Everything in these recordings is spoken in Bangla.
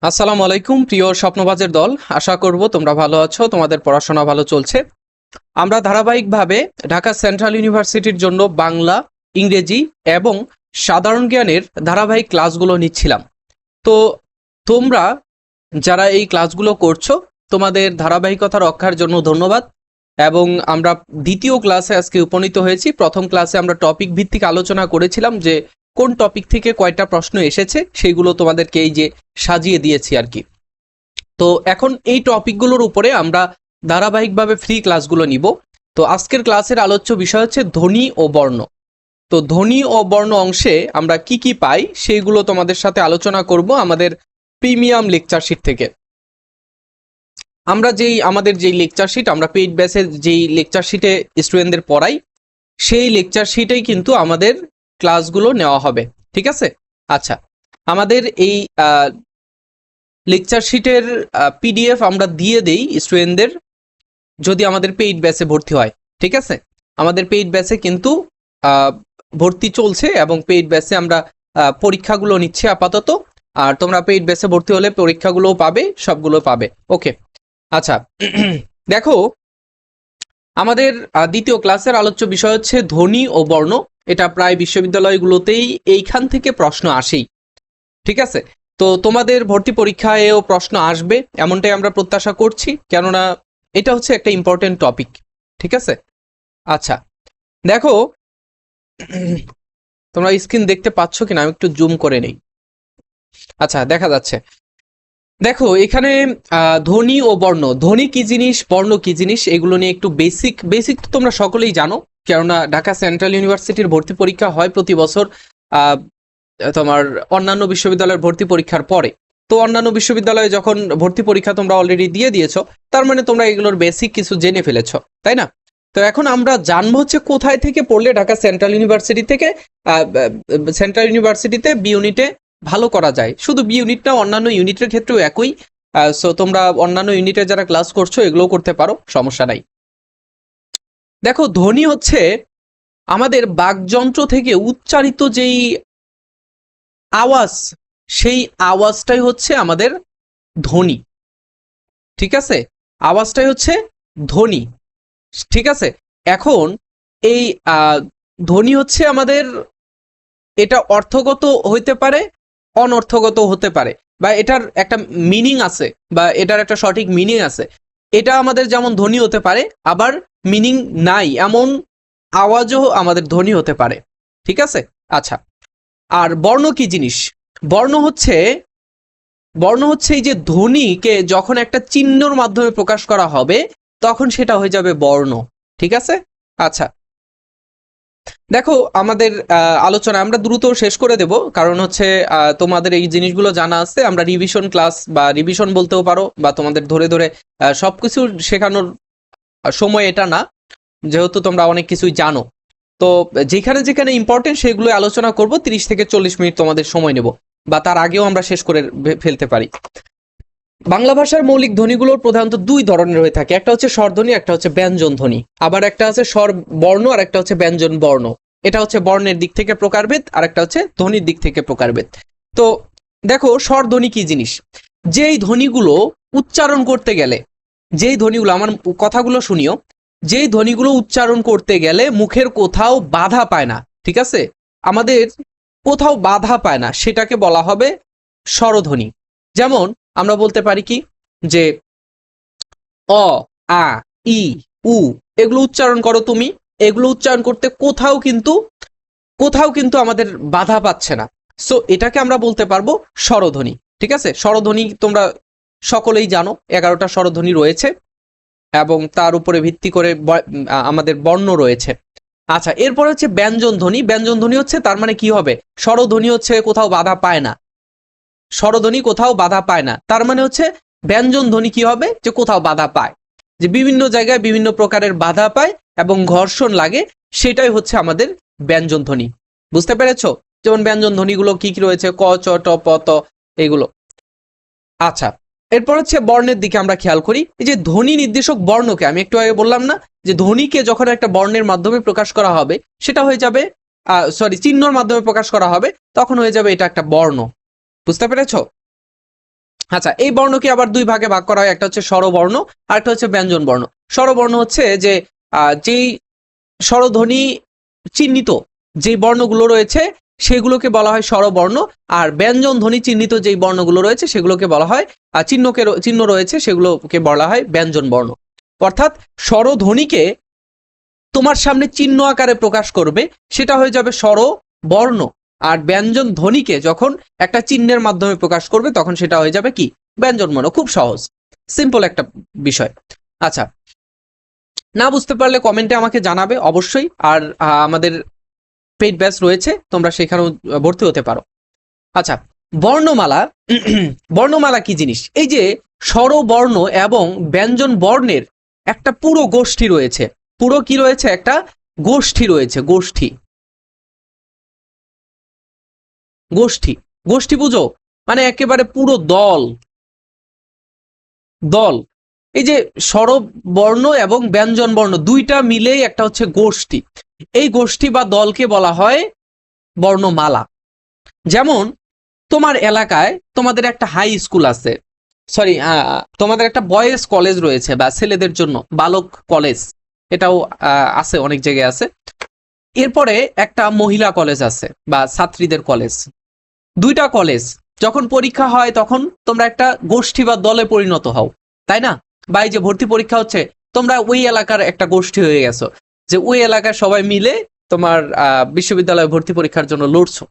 আসসালামু আলাইকুম প্রিয় স্বপ্নবাজের দল। আশা করব তোমরা ভালো আছো, তোমাদের পড়াশোনা ভালো চলছে। আমরা ধারাবাহিকভাবে ঢাকা সেন্ট্রাল ইউনিভার্সিটির জন্য বাংলা, ইংরেজি এবং সাধারণ জ্ঞানের ধারাবাহিক ক্লাসগুলো নিচ্ছিলাম। তো তোমরা যারা এই ক্লাসগুলো করছো, তোমাদের ধারাবাহিকতা রক্ষার জন্য ধন্যবাদ। এবং আমরা দ্বিতীয় ক্লাসে আজকে উপনীত হয়েছি। প্রথম ক্লাসে আমরা টপিক ভিত্তিক আলোচনা করেছিলাম যে কোন টপিক থেকে কয়টা প্রশ্ন এসেছে, সেইগুলো তোমাদেরকে এই যে সাজিয়ে দিয়েছি আর কি। তো এখন এই টপিকগুলোর উপরে আমরা ধারাবাহিকভাবে ফ্রি ক্লাসগুলো নিব। তো আজকের ক্লাসের আলোচ্য বিষয় হচ্ছে ধ্বনি ও বর্ণ। তো ধ্বনি ও বর্ণ অংশে আমরা কি কি পাই সেইগুলো তোমাদের সাথে আলোচনা করব আমাদের প্রিমিয়াম লেকচার শিট থেকে। আমরা আমাদের যেই লেকচার শিট, আমরা পেইড ব্যাচে যেই লেকচার শিটে স্টুডেন্টদের পড়াই, সেই লেকচার শিটেই কিন্তু আমাদের ক্লাসগুলো নেওয়া হবে। ঠিক আছে? আচ্ছা, আমাদের এই লেকচার শিটের পিডিএফ আমরা দিয়ে দেই স্টুডেন্টদের যদি আমাদের পেইড ব্যাচে ভর্তি হয়। ঠিক আছে? আমাদের পেইড ব্যাচে কিন্তু ভর্তি চলছে এবং পেইড ব্যাচে আমরা পরীক্ষাগুলো নিচ্ছি আপাতত। আর তোমরা পেইড ব্যাচে ভর্তি হলে পরীক্ষাগুলোও পাবে, সবগুলো পাবে। ওকে, আচ্ছা। দেখো, আমাদের দ্বিতীয় ক্লাসের আলোচ্য বিষয় হচ্ছে ধ্বনি ও বর্ণ। এটা প্রায় বিশ্ববিদ্যালয়গুলোতেই এইখান থেকে প্রশ্ন আসেই। ঠিক আছে? তো তোমাদের ভর্তি পরীক্ষায়ও প্রশ্ন আসবে এমনটাই আমরা প্রত্যাশা করছি, কেননা এটা হচ্ছে একটা ইম্পর্টেন্ট টপিক। ঠিক আছে? আচ্ছা, দেখো, তোমরা স্ক্রিন দেখতে পাচ্ছ কিনা আমি একটু জুম করে নেই। আচ্ছা, দেখা যাচ্ছে। দেখো এখানে ধ্বনি ও বর্ণ, ধ্বনি কি জিনিস, বর্ণ কি জিনিস, এগুলো নিয়ে একটু বেসিক তো তোমরা সকলেই জানো, কেননা ঢাকা সেন্ট্রাল ইউনিভার্সিটির ভর্তি পরীক্ষা হয় প্রতি বছর তোমার অন্যান্য বিশ্ববিদ্যালয়ের ভর্তি পরীক্ষার পরে। তো অন্যান্য বিশ্ববিদ্যালয়ে যখন ভর্তি পরীক্ষা তোমরা অলরেডি দিয়ে দিয়েছো, তার মানে তোমরা এগুলোর বেসিক কিছু জেনে ফেলেছো, তাই না? তো এখন আমরা জানবো হচ্ছে কোথায় থেকে পড়লে ঢাকা সেন্ট্রাল ইউনিভার্সিটি থেকে সেন্ট্রাল ইউনিভার্সিটিতে বি ইউনিটে ভালো করা যায়। শুধু বি ইউনিট না, অন্যান্য ইউনিটের ক্ষেত্রেও একই। সো তোমরা অন্যান্য ইউনিটে যারা ক্লাস করছো এগুলোও করতে পারো, সমস্যা নাই। দেখো, ধ্বনি হচ্ছে আমাদের বাকযন্ত্র থেকে উচ্চারিত যেই আওয়াজ, সেই আওয়াজটাই হচ্ছে আমাদের ধ্বনি। ঠিক আছে? আওয়াজটাই হচ্ছে ধ্বনি। ঠিক আছে? এখন এই ধ্বনি হচ্ছে আমাদের, এটা অর্থগত হইতে পারে, অনর্থগত হতে পারে, বা এটার একটা মিনিং আছে, বা এটার একটা সঠিক মিনিং আছে। এটা আমাদের যেমন ধ্বনি হতে পারে, আবার মিনিং নাই এমন আওয়াজও আমাদের ধ্বনি হতে পারে। ঠিক আছে? আচ্ছা, আর বর্ণ কি জিনিস? বর্ণ হচ্ছে এই যে ধ্বনিকে যখন একটা চিহ্নর মাধ্যমে প্রকাশ করা হবে, তখন সেটা হয়ে যাবে বর্ণ। ঠিক আছে? আচ্ছা, দেখো, আমাদের আলোচনা আমরা দ্রুত শেষ করে দেব, কারণ হচ্ছে তোমাদের এই জিনিসগুলো জানা আছে। আমরা রিভিশন ক্লাস, বা রিভিশন বলতেও পারো, বা তোমাদের ধরে ধরে সবকিছু শেখানোর সময় এটা না, যেহেতু তোমরা অনেক কিছুই জানো। তো যেখানে যেখানে ইম্পর্টেন্ট সেগুলো আলোচনা করব। 30 থেকে 40 মিনিট তোমাদের সময় নেব, বা তার আগেও আমরা শেষ করে ফেলতে পারি। বাংলা ভাষার মৌলিক ধ্বনিগুলোর প্রধানত দুই ধরনের হয়ে থাকে, একটা হচ্ছে স্বরধ্বনি, একটা হচ্ছে ব্যঞ্জন ধ্বনি। আবার একটা আছে স্বর বর্ণ, আর একটা হচ্ছে ব্যঞ্জন বর্ণ। এটা হচ্ছে বর্ণের দিক থেকে প্রকারভেদ, আর একটা হচ্ছে ধ্বনির দিক থেকে প্রকারভেদ। তো দেখো, স্বরধ্বনি কি জিনিস? যেই ধ্বনিগুলো উচ্চারণ করতে গেলে, যেই ধ্বনিগুলো, আমার কথাগুলো শুনিও, যেই ধ্বনিগুলো উচ্চারণ করতে গেলে মুখের কোথাও বাধা পায় না, ঠিক আছে, আমাদের কোথাও বাধা পায় না, সেটাকে বলা হবে স্বরধ্বনি। যেমন আমরা বলতে পারি কি, যে অ, আ, ই, উ, এগুলো উচ্চারণ করো তুমি, এগুলো উচ্চারণ করতে কোথাও কিন্তু আমাদের বাধা পাচ্ছে না। সো এটাকে আমরা বলতে পারবো স্বরধ্বনি। ঠিক আছে? স্বরধ্বনি তোমরা সকলেই জানো, 11টা স্বরধ্বনি রয়েছে এবং তার উপরে ভিত্তি করে আমাদের বর্ণ রয়েছে। আচ্ছা, এরপর হচ্ছে ব্যঞ্জন ধ্বনি। ব্যঞ্জন ধ্বনি হচ্ছে, তার মানে কি হবে, স্বরধ্বনি হচ্ছে কোথাও বাধা পায় না, স্বরধ্বনি কোথাও বাধা পায় না, তার মানে হচ্ছে ব্যঞ্জন ধ্বনি কি হবে, যে কোথাও বাধা পায়, যে বিভিন্ন জায়গায় বিভিন্ন প্রকারের বাধা পায় এবং ঘর্ষণ লাগে, সেটাই হচ্ছে আমাদের ব্যঞ্জন ধ্বনি। বুঝতে পেরেছো? যেমন ব্যঞ্জন ধ্বনিগুলো কি কি রয়েছে, ক, চ, ট, প, ত, এগুলো। আচ্ছা, এরপর হচ্ছে বর্ণের দিকে আমরা খেয়াল করি। এই যে ধ্বনি নির্দেশক বর্ণকে আমি একটু আগে বললাম না, যে ধ্বনিকে যখন একটা বর্ণের মাধ্যমে প্রকাশ করা হবে, সেটা হয়ে যাবে চিহ্নর মাধ্যমে প্রকাশ করা হবে, তখন হয়ে যাবে এটা একটা বর্ণ। বুঝতে পেরেছো? আচ্ছা, এই বর্ণকে আবার দুই ভাগে ভাগ করা হয়, একটা হচ্ছে স্বরবর্ণ আর একটা হচ্ছে ব্যঞ্জন বর্ণ। স্বরবর্ণ হচ্ছে যে যেই স্বরধ্বনি চিহ্নিত যে বর্ণগুলো রয়েছে সেগুলোকে বলা হয় স্বরবর্ণ, আর ব্যঞ্জন ধ্বনি চিহ্নিত যেই বর্ণগুলো রয়েছে সেগুলোকে বলা হয় চিহ্ন রয়েছে সেগুলোকে বলা হয় ব্যঞ্জন বর্ণ। অর্থাৎ স্বরধ্বনিকে তোমার সামনে চিহ্ন আকারে প্রকাশ করবে সেটা হয়ে যাবে স্বরবর্ণ, আর ব্যঞ্জন ধ্বনিকে যখন একটা চিহ্নের মাধ্যমে প্রকাশ করবে তখন সেটা হয়ে যাবে কি ব্যঞ্জন বর্ণ। খুব সহজ, সিম্পল একটা বিষয়। আচ্ছা, না বুঝতে পারলে কমেন্টে আমাকে জানাবে অবশ্যই, আর আমাদের পেইড ব্যাচ রয়েছে, তোমরা সেখানেও ভর্তি হতে পারো। আচ্ছা, বর্ণমালা বর্ণমালা কি জিনিস? এই যে স্বরবর্ণ এবং ব্যঞ্জন বর্ণের একটা পুরো গোষ্ঠী রয়েছে, পুরো কি রয়েছে, একটা গোষ্ঠী রয়েছে, গোষ্ঠী গোষ্ঠী গোষ্ঠী বুঝো, মানে একেবারে পুরো দল দল। এই যে স্বরবর্ণ এবং ব্যঞ্জন বর্ণ দুইটা মিলেই একটা হচ্ছে গোষ্ঠী, এই গোষ্ঠী বা দলকে বলা হয় বর্ণমালা। যেমন তোমার এলাকায় তোমাদের একটা হাই স্কুল আছে, সরি তোমাদের একটা বয়েজ কলেজ রয়েছে বা ছেলেদের জন্য বালক কলেজ, এটাও আছে, অনেক জায়গায় আছে। এরপরে একটা মহিলা কলেজ আছে বা ছাত্রীদের কলেজ। দুইটা কলেজ যখন পরীক্ষা হয় তখন তোমরা একটা গোষ্ঠী বা দলে পরিণত হও, তাই না? বা এই যে ভর্তি পরীক্ষা হচ্ছে, তোমরা ওই এলাকার একটা গোষ্ঠী হয়ে গেছো, যে ওই এলাকার সবাই মিলে তোমার বিশ্ববিদ্যালয়ে ভর্তি পরীক্ষার জন্য লড়ছো।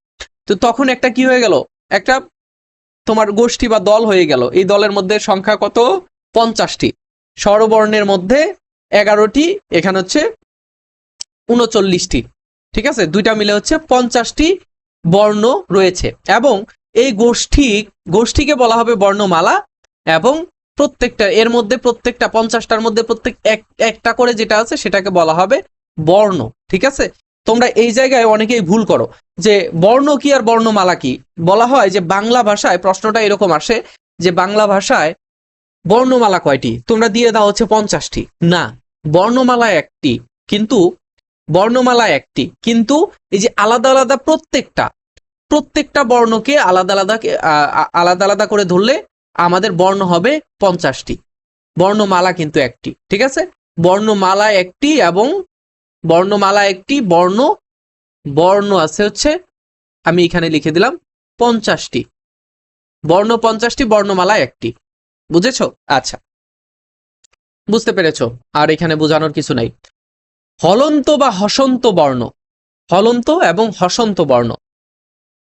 তো তখন একটা কি হয়ে গেল, একটা তোমার গোষ্ঠী বা দল হয়ে গেল। এই দলের মধ্যে সংখ্যা কত? 50টি। স্বরবর্ণের মধ্যে 11টি, এখানে হচ্ছে 39টি। ঠিক আছে, দুইটা মিলে হচ্ছে 50টি বর্ণ রয়েছে, এবং এই গোষ্ঠীকে বলা হবে বর্ণমালা। এবং প্রত্যেকটা এর মধ্যে, প্রত্যেকটা 50টার মধ্যে প্রত্যেক একটা করে যেটা আছে সেটাকে বলা হবে বর্ণ। ঠিক আছে, তোমরা এই জায়গায় অনেকেই ভুল করো যে বর্ণ কি আর বর্ণমালা কি। বলা হয় যে বাংলা ভাষায় প্রশ্নটা এরকম আসে যে বাংলা ভাষায় বর্ণমালা কয়টি, তোমরা দিয়ে দাও হচ্ছে 50টি। না, বর্ণমালা একটি, কিন্তু এই যে আলাদা আলাদা প্রত্যেকটা বর্ণকে আলাদা আলাদা করে ধরলে আমাদের বর্ণ হবে 50টি। বর্ণমালা কিন্তু একটি। ঠিক আছে, বর্ণমালা একটি, এবং বর্ণ আছে হচ্ছে, আমি এখানে লিখে দিলাম 50টি। বর্ণ 50টি, বর্ণমালা একটি। বুঝেছো? আচ্ছা, বুঝতে পেরেছো, আর এখানে বোঝানোর কিছু নাই। হলন্ত বা হসন্ত বর্ণ, হলন্ত এবং হসন্ত বর্ণ।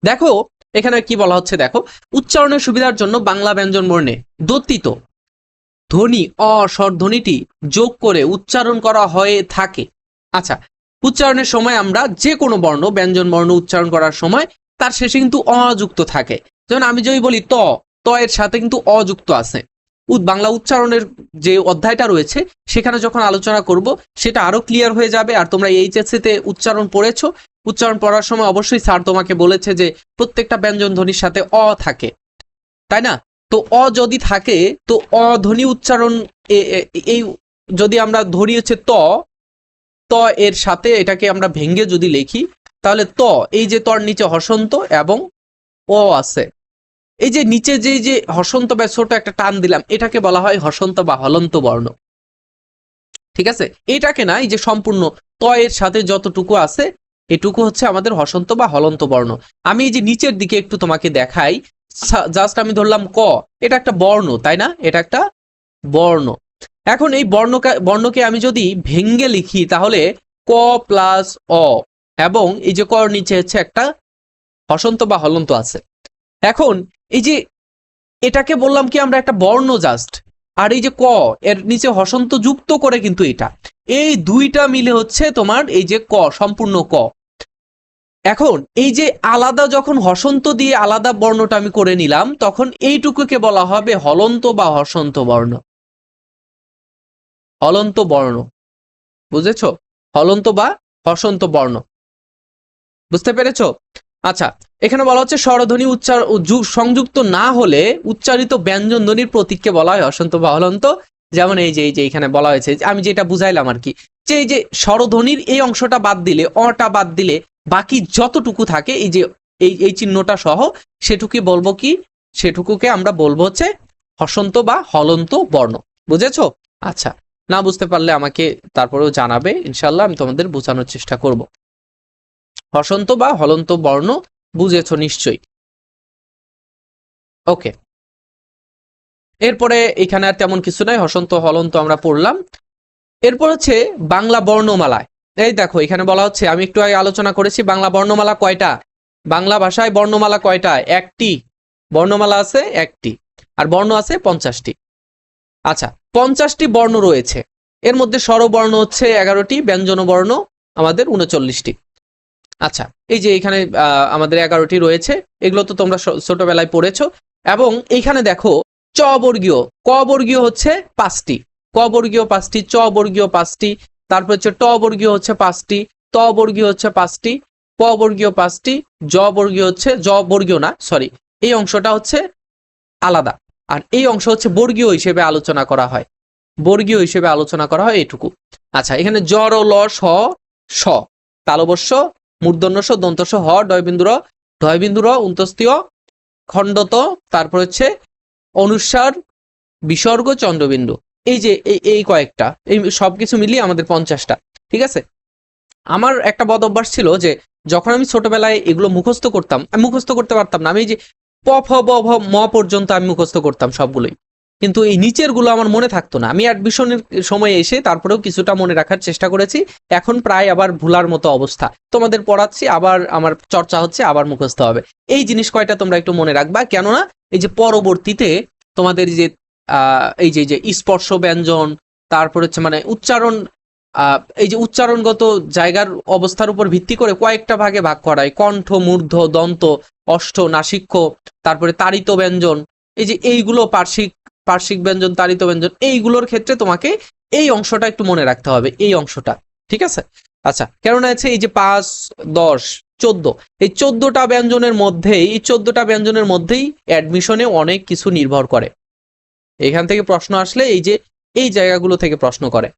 দেখো এখানে কি বলা হচ্ছে, দেখো, উচ্চারণের সুবিধার জন্য বাংলা ব্যঞ্জন বর্ণে দত্তিত ধ্বনি স্বরধ্বনিটি যোগ করে উচ্চারণ করা হয়ে থাকে। আচ্ছা, উচ্চারণের সময় আমরা যে কোনো বর্ণ, ব্যঞ্জন বর্ণ উচ্চারণ করার সময় তার শেষে কিন্তু যুক্ত থাকে। যেমন আমি যদি বলি ত এর সাথে কিন্তু যুক্ত আছে। বাংলা উচ্চারণের যে অধ্যায়টা রয়েছে সেখানে যখন আলোচনা করব সেটা আরো ক্লিয়ার হয়ে যাবে। আর তোমরা এইচএসসি তে উচ্চারণ পড়েছো, উচ্চারণ পড়ার সময় অবশ্যই স্যার তোমাকে বলেছে যে প্রত্যেকটা ব্যঞ্জন ধ্বনির সাথে থাকে, তাই না? তো যদি থাকে, তো ধ্বনি উচ্চারণ এই যদি আমরা ধরি হচ্ছে ত এর সাথে এটাকে আমরা ভেঙ্গে যদি লিখি তাহলে এই যে তর নিচে হসন্ত এবং আছে, এই যে নিচে যে হসন্ত বা ছোট একটা টান দিলাম এটাকে বলা হয় হসন্ত বা হলন্ত বর্ণ। ঠিক আছে, এটাকে না, এই যে সম্পূর্ণ এর সাথে যতটুকু আছে এটুকু হচ্ছে আমাদের হসন্ত বা হলন্ত বর্ণ। আমি এই যে নিচের দিকে একটু তোমাকে দেখাই, জাস্ট আমি ধরলাম এটা একটা বর্ণ, তাই না? এটা একটা বর্ণ। এখন এই বর্ণকে আমি যদি ভেঙ্গে লিখি তাহলে ক প্লাস এবং এই যে কর নিচে হচ্ছে একটা হসন্ত বা হলন্ত আছে। এখন এই যে এটাকে বললাম কি আমরা একটা বর্ণ জাস্ট, আর এই যে এর নিচে হসন্ত যুক্ত করে কিন্তু এটা, এই দুইটা মিলে হচ্ছে তোমার এই যে সম্পূর্ণ এখন এই যে আলাদা যখন হসন্ত দিয়ে আলাদা বর্ণটা আমি করে নিলাম তখন এইটুকুকে বলা হবে হলন্ত বা হসন্ত বর্ণ। হলন্ত বর্ণ, বুঝেছো? হলন্ত বা হসন্ত বর্ণ, বুঝতে পেরেছো? আচ্ছা, এখানে বলা হচ্ছে স্বরধ্বনি সংযুক্ত না হলে উচ্চারিত ব্যঞ্জন ধ্বনির প্রতীককে বলা হয় হসন্ত বা হলন্ত। যেমন এই যে এখানে বলা হয়েছে, আমি যেটা বুঝাইলাম আর কি, যে এই যে স্বরধ্বনির এই অংশটা বাদ দিলে, টা বাদ দিলে বাকি যতটুকু থাকে এই যে এই চিহ্নটা সহ সেটুকুই বলবো কি সেটুকুকে আমরা বলবো হচ্ছে হসন্ত বা হলন্ত বর্ণ। বুঝেছো? আচ্ছা, না বুঝতে পারলে আমাকে তারপরেও জানাবে, ইনশাল্লাহ আমি তোমাদের বোঝানোর চেষ্টা করব। হসন্ত বা হলন্ত বর্ণ বুঝেছো নিশ্চয়ই? ওকে, এরপরে এখানে আর তেমন কিছু নাই, হসন্ত হলন্ত আমরা পড়লাম। এরপর হচ্ছে বাংলা বর্ণমালায়, এই দেখো এখানে বলা হচ্ছে, আমি একটু আগে আলোচনা করেছি বাংলা বর্ণমালা কয়টা। বাংলা ভাষায় বর্ণমালা কয়টা? একটি। বর্ণমালা আছে একটি, আর বর্ণ আছে 50টি। আচ্ছা, 50টি বর্ণ রয়েছে, এর মধ্যে স্বরবর্ণ হচ্ছে 11টি, ব্যঞ্জন বর্ণ আমাদের 39টি। আচ্ছা, এই যে এখানে আমাদের 11টি রয়েছে, এগুলো তো তোমরা ছোটবেলায় পড়েছো। এবং এইখানে দেখো চ বর্গীয়, ক বর্গীয় হচ্ছে 5টি, ক বর্গীয় 5টি, চ বর্গীয় 5টি, তারপর হচ্ছে ট বর্গীয় হচ্ছে 5টি, ত বর্গীয় হচ্ছে 5টি, প বর্গীয় 5টি, জ বর্গীয় হচ্ছে, জ বর্গীয় না সরি, এই অংশটা হচ্ছে আলাদা, আর এই অংশ হচ্ছে বর্গীয় হিসেবে আলোচনা করা হয়, বর্গীয় হিসেবে আলোচনা করা হয় এইটুকু। আচ্ছা, এখানে জ র ল স স, তালবস্য, মূর্ধন্যস্য, দন্তস্য, হ ডয়বিন্দুর, ঢয়বিন্দুর, উন্তস্তীয়, খণ্ডত, তারপর হচ্ছে অনুস্বার, বিসর্গ, চন্দ্রবিন্দু। এই যে এই কয়েকটা, এই সবকিছু মিলিয়ে আমাদের 50টা। ঠিক আছে, আমার একটা বদ অভ্যাস ছিল যে যখন আমি ছোটবেলায় এগুলো মুখস্থ করতাম, আমি মুখস্থ করতে পারতাম না, আমি যে প ফ ব ভ ম পর্যন্ত আমি মুখস্থ করতাম সবগুলোই, কিন্তু এই নিচের গুলো আমার মনে থাকতো না। আমি অ্যাডমিশনের সময় এসে তারপরেও কিছুটা মনে রাখার চেষ্টা করেছি, এখন প্রায় আবার ভুলার মতো অবস্থা। তোমাদের পড়াচ্ছি, আবার আমার চর্চা হচ্ছে, আবার মুখস্থ হবে। এই জিনিস কয়টা তোমরা একটু মনে রাখবা, কেননা এই যে পরবর্তীতে তোমাদের যে এই যে স্পর্শ ব্যঞ্জন, তারপর হচ্ছে মানে উচ্চারণ, এই যে উচ্চারণগত জায়গার অবস্থার উপর ভিত্তি করে কয়েকটা ভাগে ভাগ করায়, কণ্ঠ, মূর্ধ, দন্ত, অষ্ট, নাসিক্য, তারপরে তাড়িত ব্যঞ্জন, এই যে এইগুলো পার্শ্বিক, পার্শ্বিক ব্যঞ্জন, তাড়িত ব্যঞ্জন, এইগুলোর ক্ষেত্রে তোমাকে এই অংশটা একটু মনে রাখতে হবে, এই অংশটা। ঠিক আছে? আচ্ছা, কেননা আছে এই যে 5, 10, 14, এই 14টা ব্যঞ্জনের মধ্যেই, এই 14টা ব্যঞ্জনের মধ্যেই অ্যাডমিশনে অনেক কিছু নির্ভর করে। এখান থেকে প্রশ্ন আসলে এই যে এই জায়গাগুলো থেকে প্রশ্ন করে।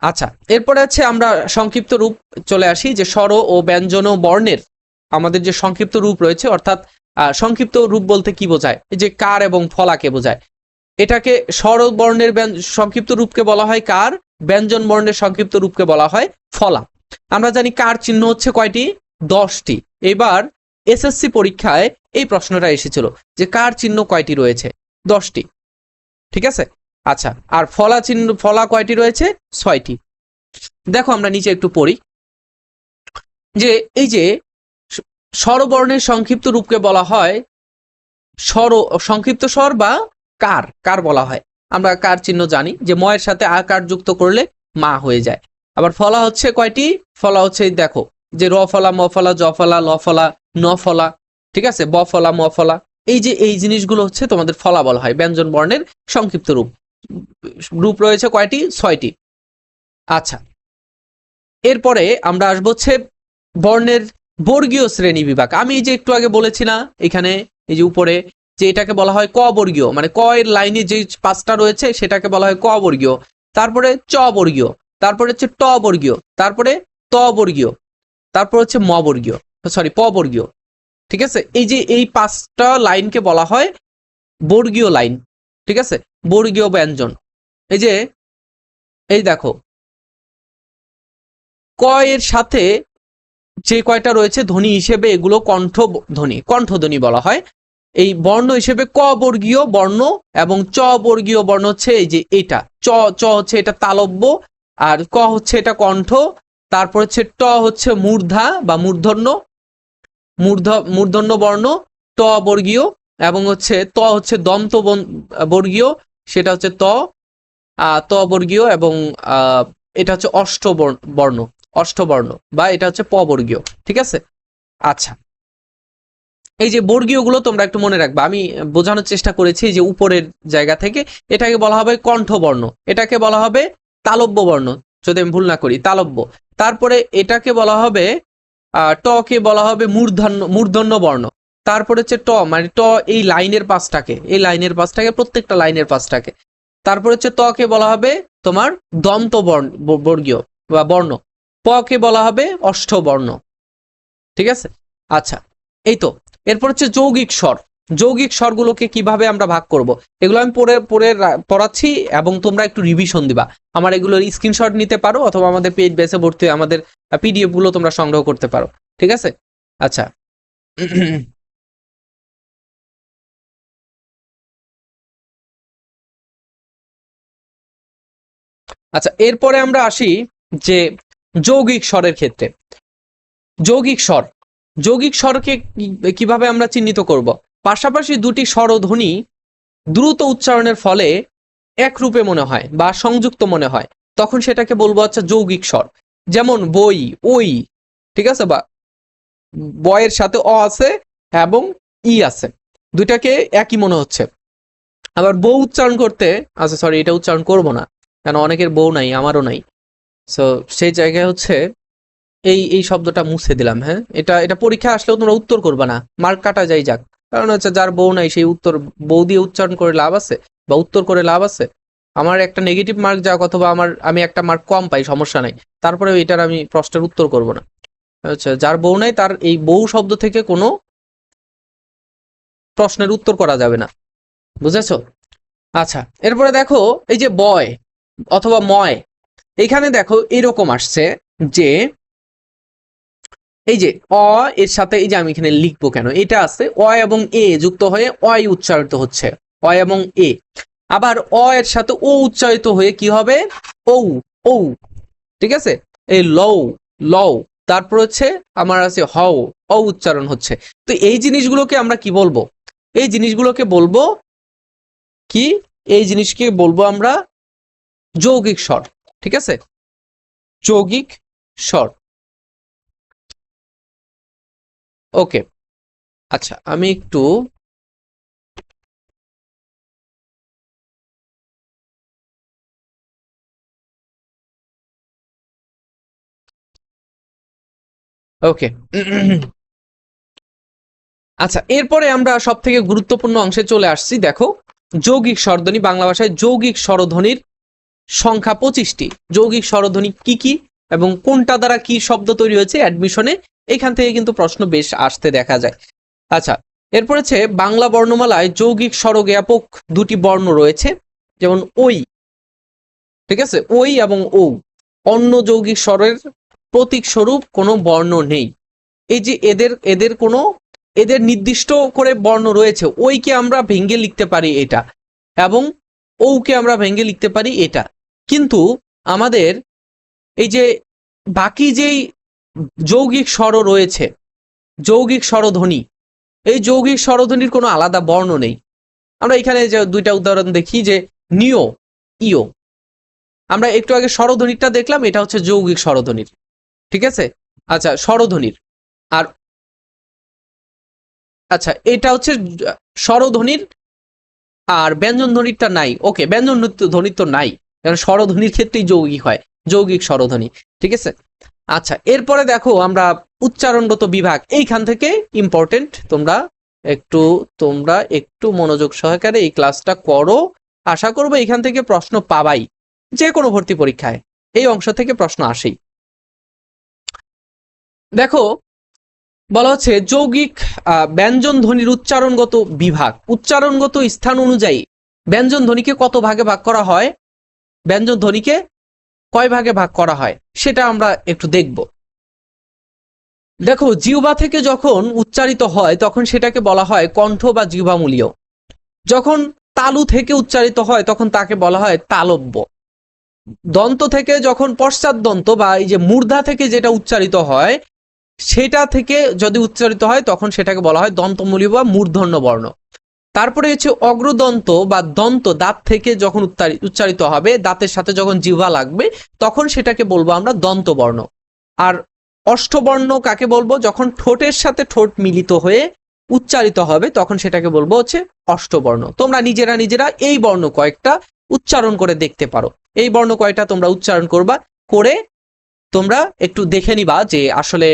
আচ্ছা, এরপরে আছে আমরা সংক্ষিপ্ত রূপ চলে আসি, যে স্বর ও ব্যঞ্জন ও বর্ণের আমাদের যে সংক্ষিপ্ত রূপ রয়েছে, অর্থাৎ সংক্ষিপ্ত রূপ বলতে কি বোঝায়, এই যে কার এবং ফলাকে বোঝায়। এটাকে স্বর বর্ণের সংক্ষিপ্ত রূপকে বলা হয় কার, ব্যঞ্জন বর্ণের সংক্ষিপ্ত রূপকে বলা হয় ফলা। আমরা জানি কার চিহ্ন হচ্ছে কয়টি? 10টি। এবার এসএসসি পরীক্ষায় এই প্রশ্নটা এসেছিল যে কার চিহ্ন কয়টি রয়েছে? 10টি। ঠিক আছে? আচ্ছা, আর ফলা চিহ্ন, ফলা কয়টি রয়েছে? 6টি। দেখো আমরা নিচে একটু পড়ি, যে এই যে স্বরবর্ণের সংক্ষিপ্ত রূপকে বলা হয় সংক্ষিপ্ত স্বর বা কার, কার বলা হয়। আমরা কার চিহ্ন জানি যে ময়ের সাথে আকার যুক্ত করলে মা হয়ে যায়। আবার ফলা হচ্ছে কয়টি? ফলা হচ্ছে দেখো, যে র ফলা, ম ফলা, জ ফলা, ল ফলা, ন ফলা, ঠিক আছে, ব ফলা, ম ফলা, এই যে এই জিনিসগুলো হচ্ছে তোমাদের ফলা বলা হয়, ব্যঞ্জন বর্ণের সংক্ষিপ্ত রূপ। রূপ রয়েছে কয়টি? 6টি। আচ্ছা, এরপরে আমরা আসবো হচ্ছে বর্ণের বর্গীয় শ্রেণী বিভাগ। আমি এই যে একটু আগে বলেছি না এখানে, এই যে উপরে, যে এটাকে বলা হয় ক বর্গীয়, মানে ক এর লাইনে যে 5টা রয়েছে সেটাকে বলা হয় ক বর্গীয়। তারপরে চ বর্গীয়, তারপরে হচ্ছে ট বর্গীয়, তারপরে ত বর্গীয়, তারপর হচ্ছে ম বর্গীয়, সরি প বর্গীয়। ঠিক আছে, এই যে এই 5টা লাইনকে বলা হয় বর্গীয় লাইন। ঠিক আছে, বর্গীয় ব্যঞ্জন। এই যে এই দেখো, ক এর সাথে যে কয়টা রয়েছে ধ্বনি হিসেবে, এগুলো কণ্ঠ ধ্বনি, কণ্ঠধ্বনি বলা হয়। এই বর্ণ হিসেবে ক বর্গীয় বর্ণ এবং চ বর্গীয় বর্ণ হচ্ছে এই যে এটা, চ, চ হচ্ছে এটা তালব্য, আর ক হচ্ছে এটা কণ্ঠ, তারপর হচ্ছে ট হচ্ছে মূর্ধা বা মূর্ধন্য, মূর্ধন্য বর্ণ, ট বর্গীয়, এবং হচ্ছে ত হচ্ছে দন্ত বর্গীয়, সেটা হচ্ছে ত, ত বর্গীয়, এবং এটা হচ্ছে বর্ণ, অষ্টবর্ণ, বা এটা হচ্ছে প বর্গীয়। ঠিক আছে? আচ্ছা, এই যে বর্গীয়গুলো তোমরা একটু মনে রাখবা, আমি বোঝানোর চেষ্টা করেছি যে উপরের জায়গা থেকে। এটাকে বলা হবে কণ্ঠবর্ণ, এটাকে বলা হবে তালব্য বর্ণ, যদি আমি ভুল না করি, তালব্য। তারপরে এটাকে বলা হবে ট কে বলা হবে মূর্ধন্য বর্ণ। তারপরে হচ্ছে ট, মানে ট এই লাইনের 5টাকে, এই লাইনের 5টাকে, প্রত্যেকটা লাইনের 5টাকে। তারপর হচ্ছে ত কে বলা হবে তোমার দন্ত বর্গীয় বা বর্ণ। প কে বলা হবে অষ্টবর্ণ। ঠিক আছে? আচ্ছা, এই তো। এরপর হচ্ছে যৌগিক স্বর। যৌগিক স্বরগুলোকে কিভাবে আমরা ভাগ করব এগুলো আমি পরে পরে পড়াচ্ছি, এবং তোমরা একটু রিভিশন দিবা। আমার এগুলোর স্ক্রিনশট নিতে পারো, অথবা আমাদের পেজ বেসে ভর্তি আমাদের পিডিএফ গুলো তোমরা সংগ্রহ করতে পারো, ঠিক আছে? আচ্ছা আচ্ছা, এরপরে আমরা আসি যে যৌগিক স্বরের ক্ষেত্রে। যৌগিক স্বর, যৌগিক স্বরকে কিভাবে আমরা চিহ্নিত করব? পাশাপাশি দুটি স্বরধ্বনি দ্রুত উচ্চারণের ফলে এক রূপে মনে হয় বা সংযুক্ত মনে হয়, তখন সেটাকে বলবো হচ্ছে যৌগিক স্বর। যেমন বই, ওই, ঠিক আছে, বা বয়ের সাথে অ আছে এবং ই আছে, দুইটাকে একই মনে হচ্ছে। আবার বউ উচ্চারণ করতে, আচ্ছা সরি, এটা উচ্চারণ করব না, কারণ অনেকের বউ নাই, আমারও নাই। সো সেই জায়গায় হচ্ছে এই এই শব্দটা মুছে দিলাম। হ্যাঁ, এটা এটা পরীক্ষা আসলেও তোমরা উত্তর করবে না, মার্ক কাটা যাই যাক। কারণ হচ্ছে যার বউ নাই সেই উত্তর বউ দিয়ে উচ্চারণ করে লাভ আছে বা উত্তর করে লাভ আছে? আমার একটা নেগেটিভ মার্ক যাক, অথবা আমি একটা মার্ক কম পাই, সমস্যা নাই, তারপরে এটার আমি প্রশ্নের উত্তর করব না। আচ্ছা, যার বউ নাই তার এই বউ শব্দ থেকে কোনো প্রশ্নের উত্তর করা যাবে না, বুঝেছো? আচ্ছা, এরপরে দেখো এই যে বয় অথবা ময়, এখানে দেখো এরকম আসছে যে এই যে অ এর সাথে, এই যে আমি এখানে লিখবো কেন, এটা আছে অ এবং এ যুক্ত হয়ে অয় উচ্চারিত হচ্ছে, অ এবং এ। আবার অ এর সাথে ও উচ্চারিত হয়ে কি হবে? ঔ, ঔ, ঠিক আছে? এই লও, লও, তারপর হচ্ছে আমার আছে হও, অ উচ্চারণ হচ্ছে। তো এই জিনিসগুলোকে আমরা কি বলবো? এই জিনিসগুলোকে বলবো কি? এই জিনিসকে বলবো আমরা যৌগিক স্বর, ঠিক আছে? যৌগিক স্বর। ওকে, আচ্ছা আমি একটু ওকে আচ্ছা, এরপরে আমরা সব থেকে গুরুত্বপূর্ণ অংশে চলে আসছি। দেখো, যৌগিক স্বরধ্বনি, বাংলা ভাষায় যৌগিক স্বরধ্বনির সংখ্যা 25টি। যৌগিক স্বরধ্বনি কি কি এবং কোনটা দ্বারা কি শব্দ তৈরি হয়েছে অ্যাডমিশনে, এখান থেকে কিন্তু প্রশ্ন বেশ আসতে দেখা যায়। আচ্ছা, এরপর হচ্ছে বাংলা বর্ণমালায় যৌগিক স্বরজ্ঞাপক দুটি বর্ণ রয়েছে, যেমন ওই, ঠিক আছে, ওই এবং ও। অন্য যৌগিক স্বরের প্রতীক স্বরূপ কোনো বর্ণ নেই। এই যে এদের এদের কোনো এদের নির্দিষ্ট করে বর্ণ রয়েছে, ওইকে আমরা ভেঙ্গে লিখতে পারি এটা, এবং ওকে আমরা ভেঙ্গে লিখতে পারি এটা। কিন্তু আমাদের এই যে বাকি যেই যৌগিক স্বর রয়েছে, যৌগিক স্বরধ্বনি, এই যৌগিক স্বরধ্বনির কোনো আলাদা বর্ণ নেই। আমরা এখানে যে দুইটা উদাহরণ দেখি, যে নিও, ইও, আমরা একটু আগে স্বরধ্বনিটা দেখলাম, এটা হচ্ছে যৌগিক স্বরধ্বনির, ঠিক আছে? আচ্ছা, স্বরধ্বনির। আর আচ্ছা, এটা হচ্ছে স্বরধ্বনির, আর ব্যঞ্জন ধ্বনিরটা নাই। ওকে, ব্যঞ্জন ধ্বনির তো নাই, কারণ স্বরধ্বনির ক্ষেত্রেই যৌগিক হয়, যৌগিক স্বরধ্বনি, ঠিক আছে? আচ্ছা, এরপরে দেখো আমরা উচ্চারণগত বিভাগ, এইখান থেকে ইম্পর্টেন্ট, তোমরা একটু মনোযোগ সহকারে এই ক্লাসটা করো, আশা করবো এখান থেকে প্রশ্ন পাবাই, যে কোনো ভর্তি পরীক্ষায় এই অংশ থেকে প্রশ্ন আসেই। দেখো, বলা হচ্ছে যৌগিক ব্যঞ্জন ধ্বনির উচ্চারণগত বিভাগ, উচ্চারণগত স্থান অনুযায়ী ব্যঞ্জন ধ্বনিকে কত ভাগে ভাগ করা হয়, ব্যঞ্জন ধ্বনিকে কয় ভাগে ভাগ করা হয় সেটা আমরা একটু দেখব। দেখো, জিহ্বা থেকে যখন উচ্চারিত হয় তখন সেটাকে বলা হয় কণ্ঠ বা জিহ্বামূলীয়। যখন তালু থেকে উচ্চারিত হয় তখন তাকে বলা হয় তালব্য। দন্ত থেকে যখন পশ্চাৎ দন্ত বা এই যে মূর্ধা থেকে যেটা উচ্চারিত হয়, সেটা থেকে যদি উচ্চারিত হয় তখন সেটাকে বলা হয় দন্তমূলীয় বা মূর্ধন্য বর্ণ। তারপরে হচ্ছে অগ্রদন্ত বা দন্ত, দাঁত থেকে যখন উচ্চারিত হবে, দাঁতের সাথে যখন জিহ্বা লাগবে তখন সেটাকে বলবো আমরা দন্তবর্ণ। আর অষ্টবর্ণ কাকে বলবো? যখন ঠোঁটের সাথে ঠোঁট মিলিত হয়ে উচ্চারিত হবে তখন সেটাকে বলবো হচ্ছে অষ্টবর্ণ। তোমরা নিজেরা এই বর্ণ কয়েকটা উচ্চারণ করে দেখতে পারো, এই বর্ণ কয়েকটা তোমরা উচ্চারণ করবা, করে তোমরা একটু দেখে নিবা যে আসলে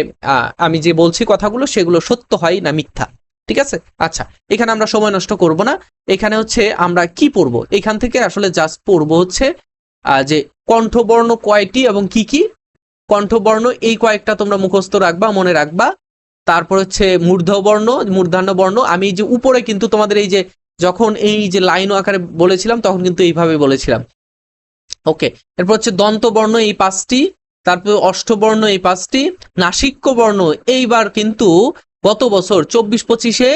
আমি যে বলছি কথাগুলো সেগুলো সত্য হয় না মিথ্যা, ঠিক আছে? আচ্ছা, এখানে আমরা সময় নষ্ট করব না, এখানে হচ্ছে আমরা কি পড়বো, এখান থেকে আসলে জাস্ট পড়বো হচ্ছে যে কণ্ঠবর্ণ কয়টি এবং কি কি। কণ্ঠবর্ণ এই কয়েকটা তোমরা মুখস্থ রাখবা, মনে রাখবা, তারপর হচ্ছে মূর্ধন্য বর্ণ। আমি এই যে উপরে কিন্তু তোমাদের এই যে যখন এই যে লাইন আকারে বলেছিলাম তখন কিন্তু এইভাবে বলেছিলাম। ওকে, এরপর হচ্ছে দন্ত বর্ণ এই 5টি, তারপর অষ্টবর্ণ এই 5টি, নাসিক্য বর্ণ এইবার কিন্তু গত বছর 24-25-এ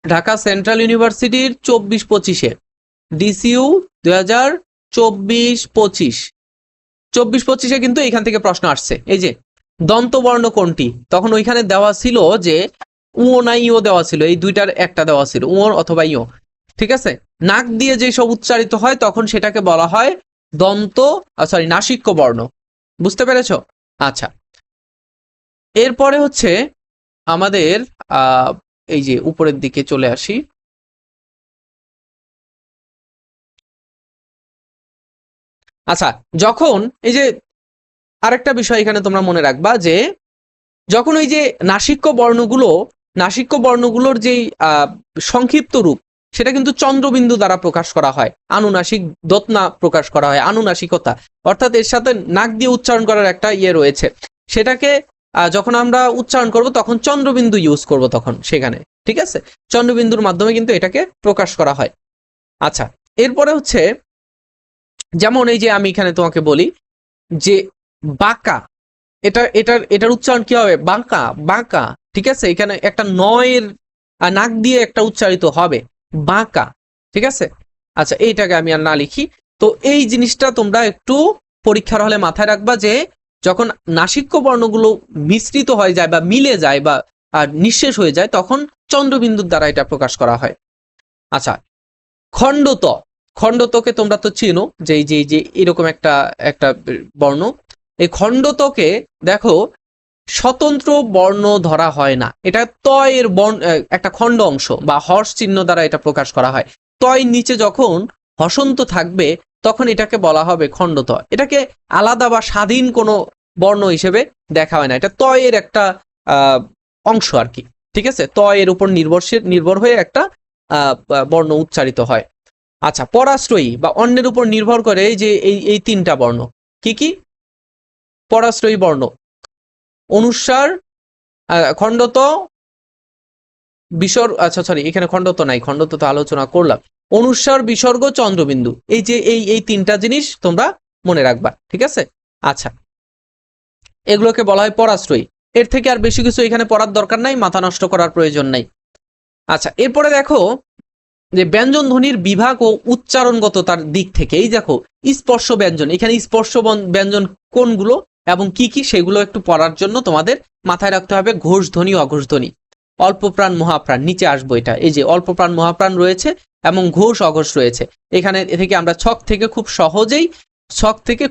ঢাকা সেন্ট্রাল ইউনিভার্সিটির 24-25-এ ডিসিইউ 2024-25 কিন্তু এখান থেকে প্রশ্ন আসছে। এই যে দন্তবর্ণ কোনটি, তখন ওইখানে দেওয়া ছিল যে উ না ইও দেওয়া ছিল, এই দুইটার একটা দেওয়া ছিল, উ অথবা ইও। ঠিক আছে, নাক দিয়ে যে সব উচ্চারিত হয় তখন সেটাকে বলা হয় নাসিক্য বর্ণ। বুঝতে পেরেছো? আচ্ছা, এরপরে হচ্ছে আমাদের এই যে উপরের দিকে চলে আসি। আচ্ছা, যখন এই যে আরেকটা বিষয় এখানে তোমরা মনে রাখবা যে যখন ওই যে নাসিক্য বর্ণগুলোর যেই সংক্ষিপ্ত রূপ সেটা কিন্তু চন্দ্রবিন্দু দ্বারা প্রকাশ করা হয়, আনুনাসিক দোতনা প্রকাশ করা হয়, আনুনাসিকতা, অর্থাৎ এর সাথে নাক দিয়ে উচ্চারণ করার একটা ইয়ে রয়েছে। সেটাকে যখন আমরা উচ্চারণ করব তখন চন্দ্রবিন্দু ইউজ করব তখন সেখানে। ঠিক আছে, চন্দ্রবিন্দুর মাধ্যমে কিন্তু এটাকে প্রকাশ করা হয়। আচ্ছা, এরপরে হচ্ছে যেমন এই যে আমি এখানে তোমাকে বলি যে বাঁকা, এটার উচ্চারণ কি হবে? বাঁকা, বাঁকা। ঠিক আছে, এখানে একটা নয়ের নাক দিয়ে একটা উচ্চারিত হবে, বাঁকা। ঠিক আছে, আচ্ছা এইটাকে আমি আর না লিখি। তো এই জিনিসটা তোমরা একটু পরীক্ষার হলে মাথায় রাখবা যে যখন নাসিক্য বর্ণগুলো মিশ্রিত হয়ে যায় বা মিলে যায় বা নিঃশেষ হয়ে যায় তখন চন্দ্রবিন্দুর দ্বারা এটা প্রকাশ করা হয়। আচ্ছা, খণ্ডত, খণ্ডতকে তোমরা তো চিনো যে এই যে এরকম একটা একটা বর্ণ। এই খণ্ডতকে দেখো স্বতন্ত্র বর্ণ ধরা হয় না, এটা তয়ের বর্ণ, একটা খণ্ড অংশ বা হর্ষ চিহ্ন দ্বারা এটা প্রকাশ করা হয়। তয়ের নিচে যখন হসন্ত থাকবে তখন এটাকে বলা হবে খণ্ডত। এটাকে আলাদা বা স্বাধীন কোনো বর্ণ হিসেবে দেখা হয় না, এটা তয়ের একটা অংশ আর কি। ঠিক আছে, তয়ের উপর নির্ভর হয়ে একটা বর্ণ উচ্চারিত হয়। আচ্ছা, পরাশ্রয়ী বা অন্যের উপর নির্ভর করে এই যে এই 3টা বর্ণ কি কি? পরাশ্রয়ী বর্ণ অনুস্বার, খণ্ডত, বিসর্গ, আচ্ছা সরি এখানে খণ্ডত নাই, খণ্ডত তো আলোচনা করলাম। অনুস্বার, বিসর্গ, চন্দ্রবিন্দু, এই যে এই 3টা জিনিস তোমরা মনে রাখবা। ঠিক আছে, আচ্ছা এগুলোকে বলা হয় পরাশ্রয়ী। এর থেকে আর বেশি কিছু এখানে পড়ার দরকার নাই, মাথা নষ্ট করার প্রয়োজন নাই। আচ্ছা, এরপরে দেখো যে ব্যঞ্জন ধ্বনির বিভাগ ও উচ্চারণগততার দিক থেকে এই দেখো স্পর্শ ব্যঞ্জন, এখানে স্পর্শ ব্যঞ্জন কোনগুলো এবং কি কি সেগুলো একটু পড়ার জন্য তোমাদের মাথায় রাখতে হবে ঘোষ ধ্বনি, অঘোষ ধ্বনি, অল্প প্রাণ মহাপ্রাণ, নিচে আসবো এটা, এই যে অল্প প্রাণ মহাপ্রাণ রয়েছে এবং ঘোষ অঘোষ রয়েছে। এখানে থেকে আমরা ছক থেকে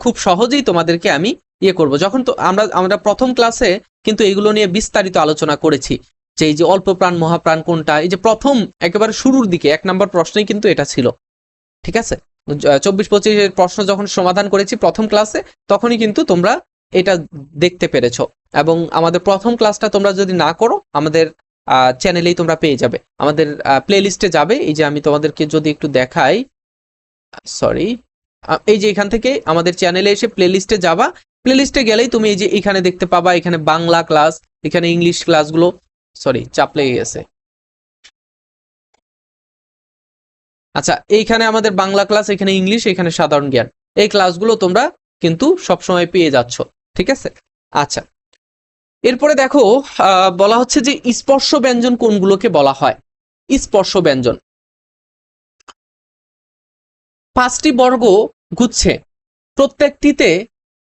খুব সহজেই তোমাদেরকে আমি ইয়ে করব। যখন তো আমরা প্রথম ক্লাসে কিন্তু এগুলো নিয়ে বিস্তারিত আলোচনা করেছি যে এই যে অল্প প্রাণ মহাপ্রাণ কোনটা, এই যে প্রথম একেবারে শুরুর দিকে 1 নম্বর প্রশ্নই কিন্তু এটা ছিল। ঠিক আছে, 24-25 প্রশ্ন যখন সমাধান করেছি প্রথম ক্লাসে তখনই কিন্তু তোমরা এটা দেখতে পেরেছো। এবং আমাদের প্রথম ক্লাসটা তোমরা যদি না করো আমাদের চ্যানেলেই তোমরা পেয়ে যাবে, আমাদের প্লে লিস্টে যাবে। এই যে আমি তোমাদেরকে যদি একটু দেখাই, সরি, এই যে এখান থেকে আমাদের চ্যানেলে এসে প্লে লিস্টে যাবা, প্লে লিস্টে গেলেই তুমি এই যে এখানে দেখতে পাবা, এখানে বাংলা ক্লাস, এখানে ইংলিশ ক্লাসগুলো, সরি চাপ লেগে গেছে। আচ্ছা, এইখানে আমাদের বাংলা ক্লাস, এখানে ইংলিশ, এখানে সাধারণ জ্ঞান, এই ক্লাসগুলো তোমরা কিন্তু সবসময় পেয়ে যাচ্ছ। ঠিক আছে, আচ্ছা এরপরে দেখো বলা হচ্ছে যে স্পর্শ ব্যঞ্জন কোনগুলোকে বলা হয়। স্পর্শ ব্যঞ্জন 5টি বর্গ গুচ্ছে, প্রত্যেকটিতে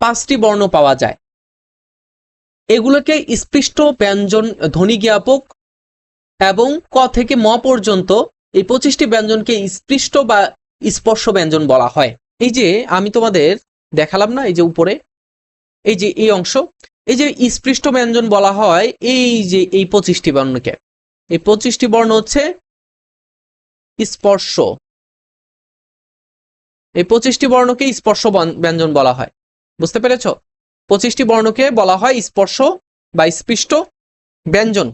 5টি বর্ণ পাওয়া যায়। এগুলোকে স্পৃষ্ট ব্যঞ্জন ধ্বনি জ্ঞাপক এবং ক থেকে ম পর্যন্ত এই 25টি ব্যঞ্জনকে স্পৃষ্ট বা স্পর্শ ব্যঞ্জন বলা হয়। এই যে আমি তোমাদের দেখালাম না, এই যে উপরে এই যে এই অংশ, এই যে স্পৃষ্ট ব্যঞ্জন বলা হয় এই যে এই 25টি বর্ণকে, এই 25টি বর্ণ হচ্ছে স্পর্শ, এই 25টি বর্ণকে স্পর্শ ব্যঞ্জন বলা হয়। বুঝতে পেরেছ? 25টি বর্ণকে বলা হয় স্পর্শ বা স্পৃষ্ট ব্যঞ্জন।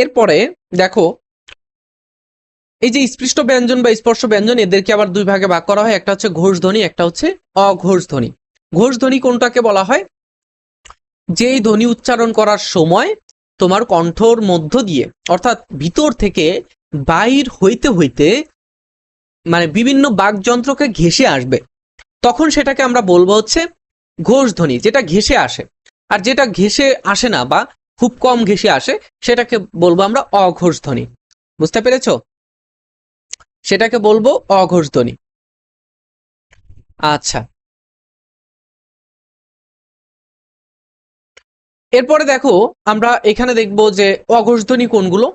এরপরে দেখো এই যে স্পৃষ্ট ব্যঞ্জন বা স্পর্শ ব্যঞ্জন এদেরকে আবার দুই ভাগে ভাগ করা হয়, একটা হচ্ছে ঘোষ ধ্বনি, একটা হচ্ছে অঘোষ ধ্বনি। ঘোষধ্বনি কোনটাকে বলা হয়? যেই ধ্বনি উচ্চারণ করার সময় তোমার কণ্ঠর মধ্য দিয়ে অর্থাৎ ভিতর থেকে বাইর হইতে হইতে মানে বিভিন্ন বাকযন্ত্রকে ঘেঁষে আসবে, তখন সেটাকে আমরা বলবো হচ্ছে ঘোষধ্বনি, যেটা ঘেঁষে আসে। আর যেটা ঘেঁষে আসে না বা খুব কম ঘেঁষে আসে সেটাকে বলবো আমরা অঘোষধ্বনি। বুঝতে পেরেছো? সেটাকে বলবো অঘোষধ্বনি। আচ্ছা, এরপরে দেখো আমরা এখানে দেখব যে অঘোষধ্বনি কোনগুলো।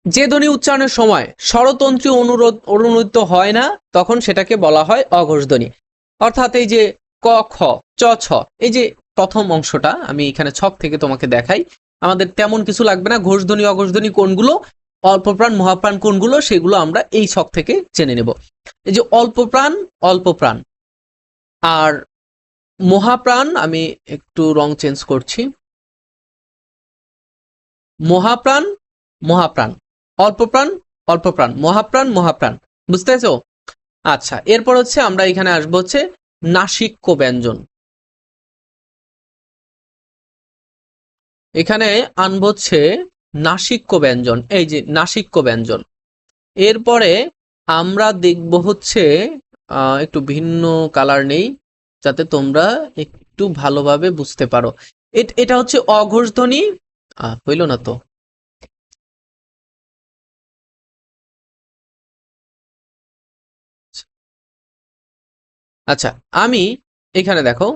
যে ধ্বনি উচ্চারণের সময় স্বরতন্ত্রী অনুরোধিত হয় না তখন সেটাকে বলা হয় অঘোষধ্বনি। অর্থাৎ এই যে ক খ চ ছ, এই যে প্রথম অংশটা আমি এখানে ছক থেকে তোমাকে দেখাই, আমাদের তেমন কিছু লাগবে না। ঘোষধ্বনি অঘোষধ্বনি কোনগুলো, অল্পপ্রাণ মহাপ্রাণ কোনগুলো, সেগুলো আমরা এই ছক থেকে জেনে নেব। এই যে অল্পপ্রাণ, অল্পপ্রাণ আর মহাপ্রাণ, আমি একটু রং চেঞ্জ করছি, মহাপ্রাণ মহাপ্রাণ, অল্পপ্রাণ অল্পপ্রাণ, মহাপ্রাণ মহাপ্রাণ। বুঝতে পেরেছো? আচ্ছা, এরপর হচ্ছে আমরা এখানে আসবো হচ্ছে নাসিক্য ব্যঞ্জন। এখানে আনবো হচ্ছে নাসিক্য ব্যঞ্জন, এই যে নাসিক্য ব্যঞ্জন। এরপরে আমরা দেখব হচ্ছে একটু ভিন্ন কালার নেই যাতে তোমরা একটু ভালোভাবে বুঝতে পারো। এটা হচ্ছে অঘোষধ্বনি। হইল না তো? আচ্ছা, আমি এখানে দেখো,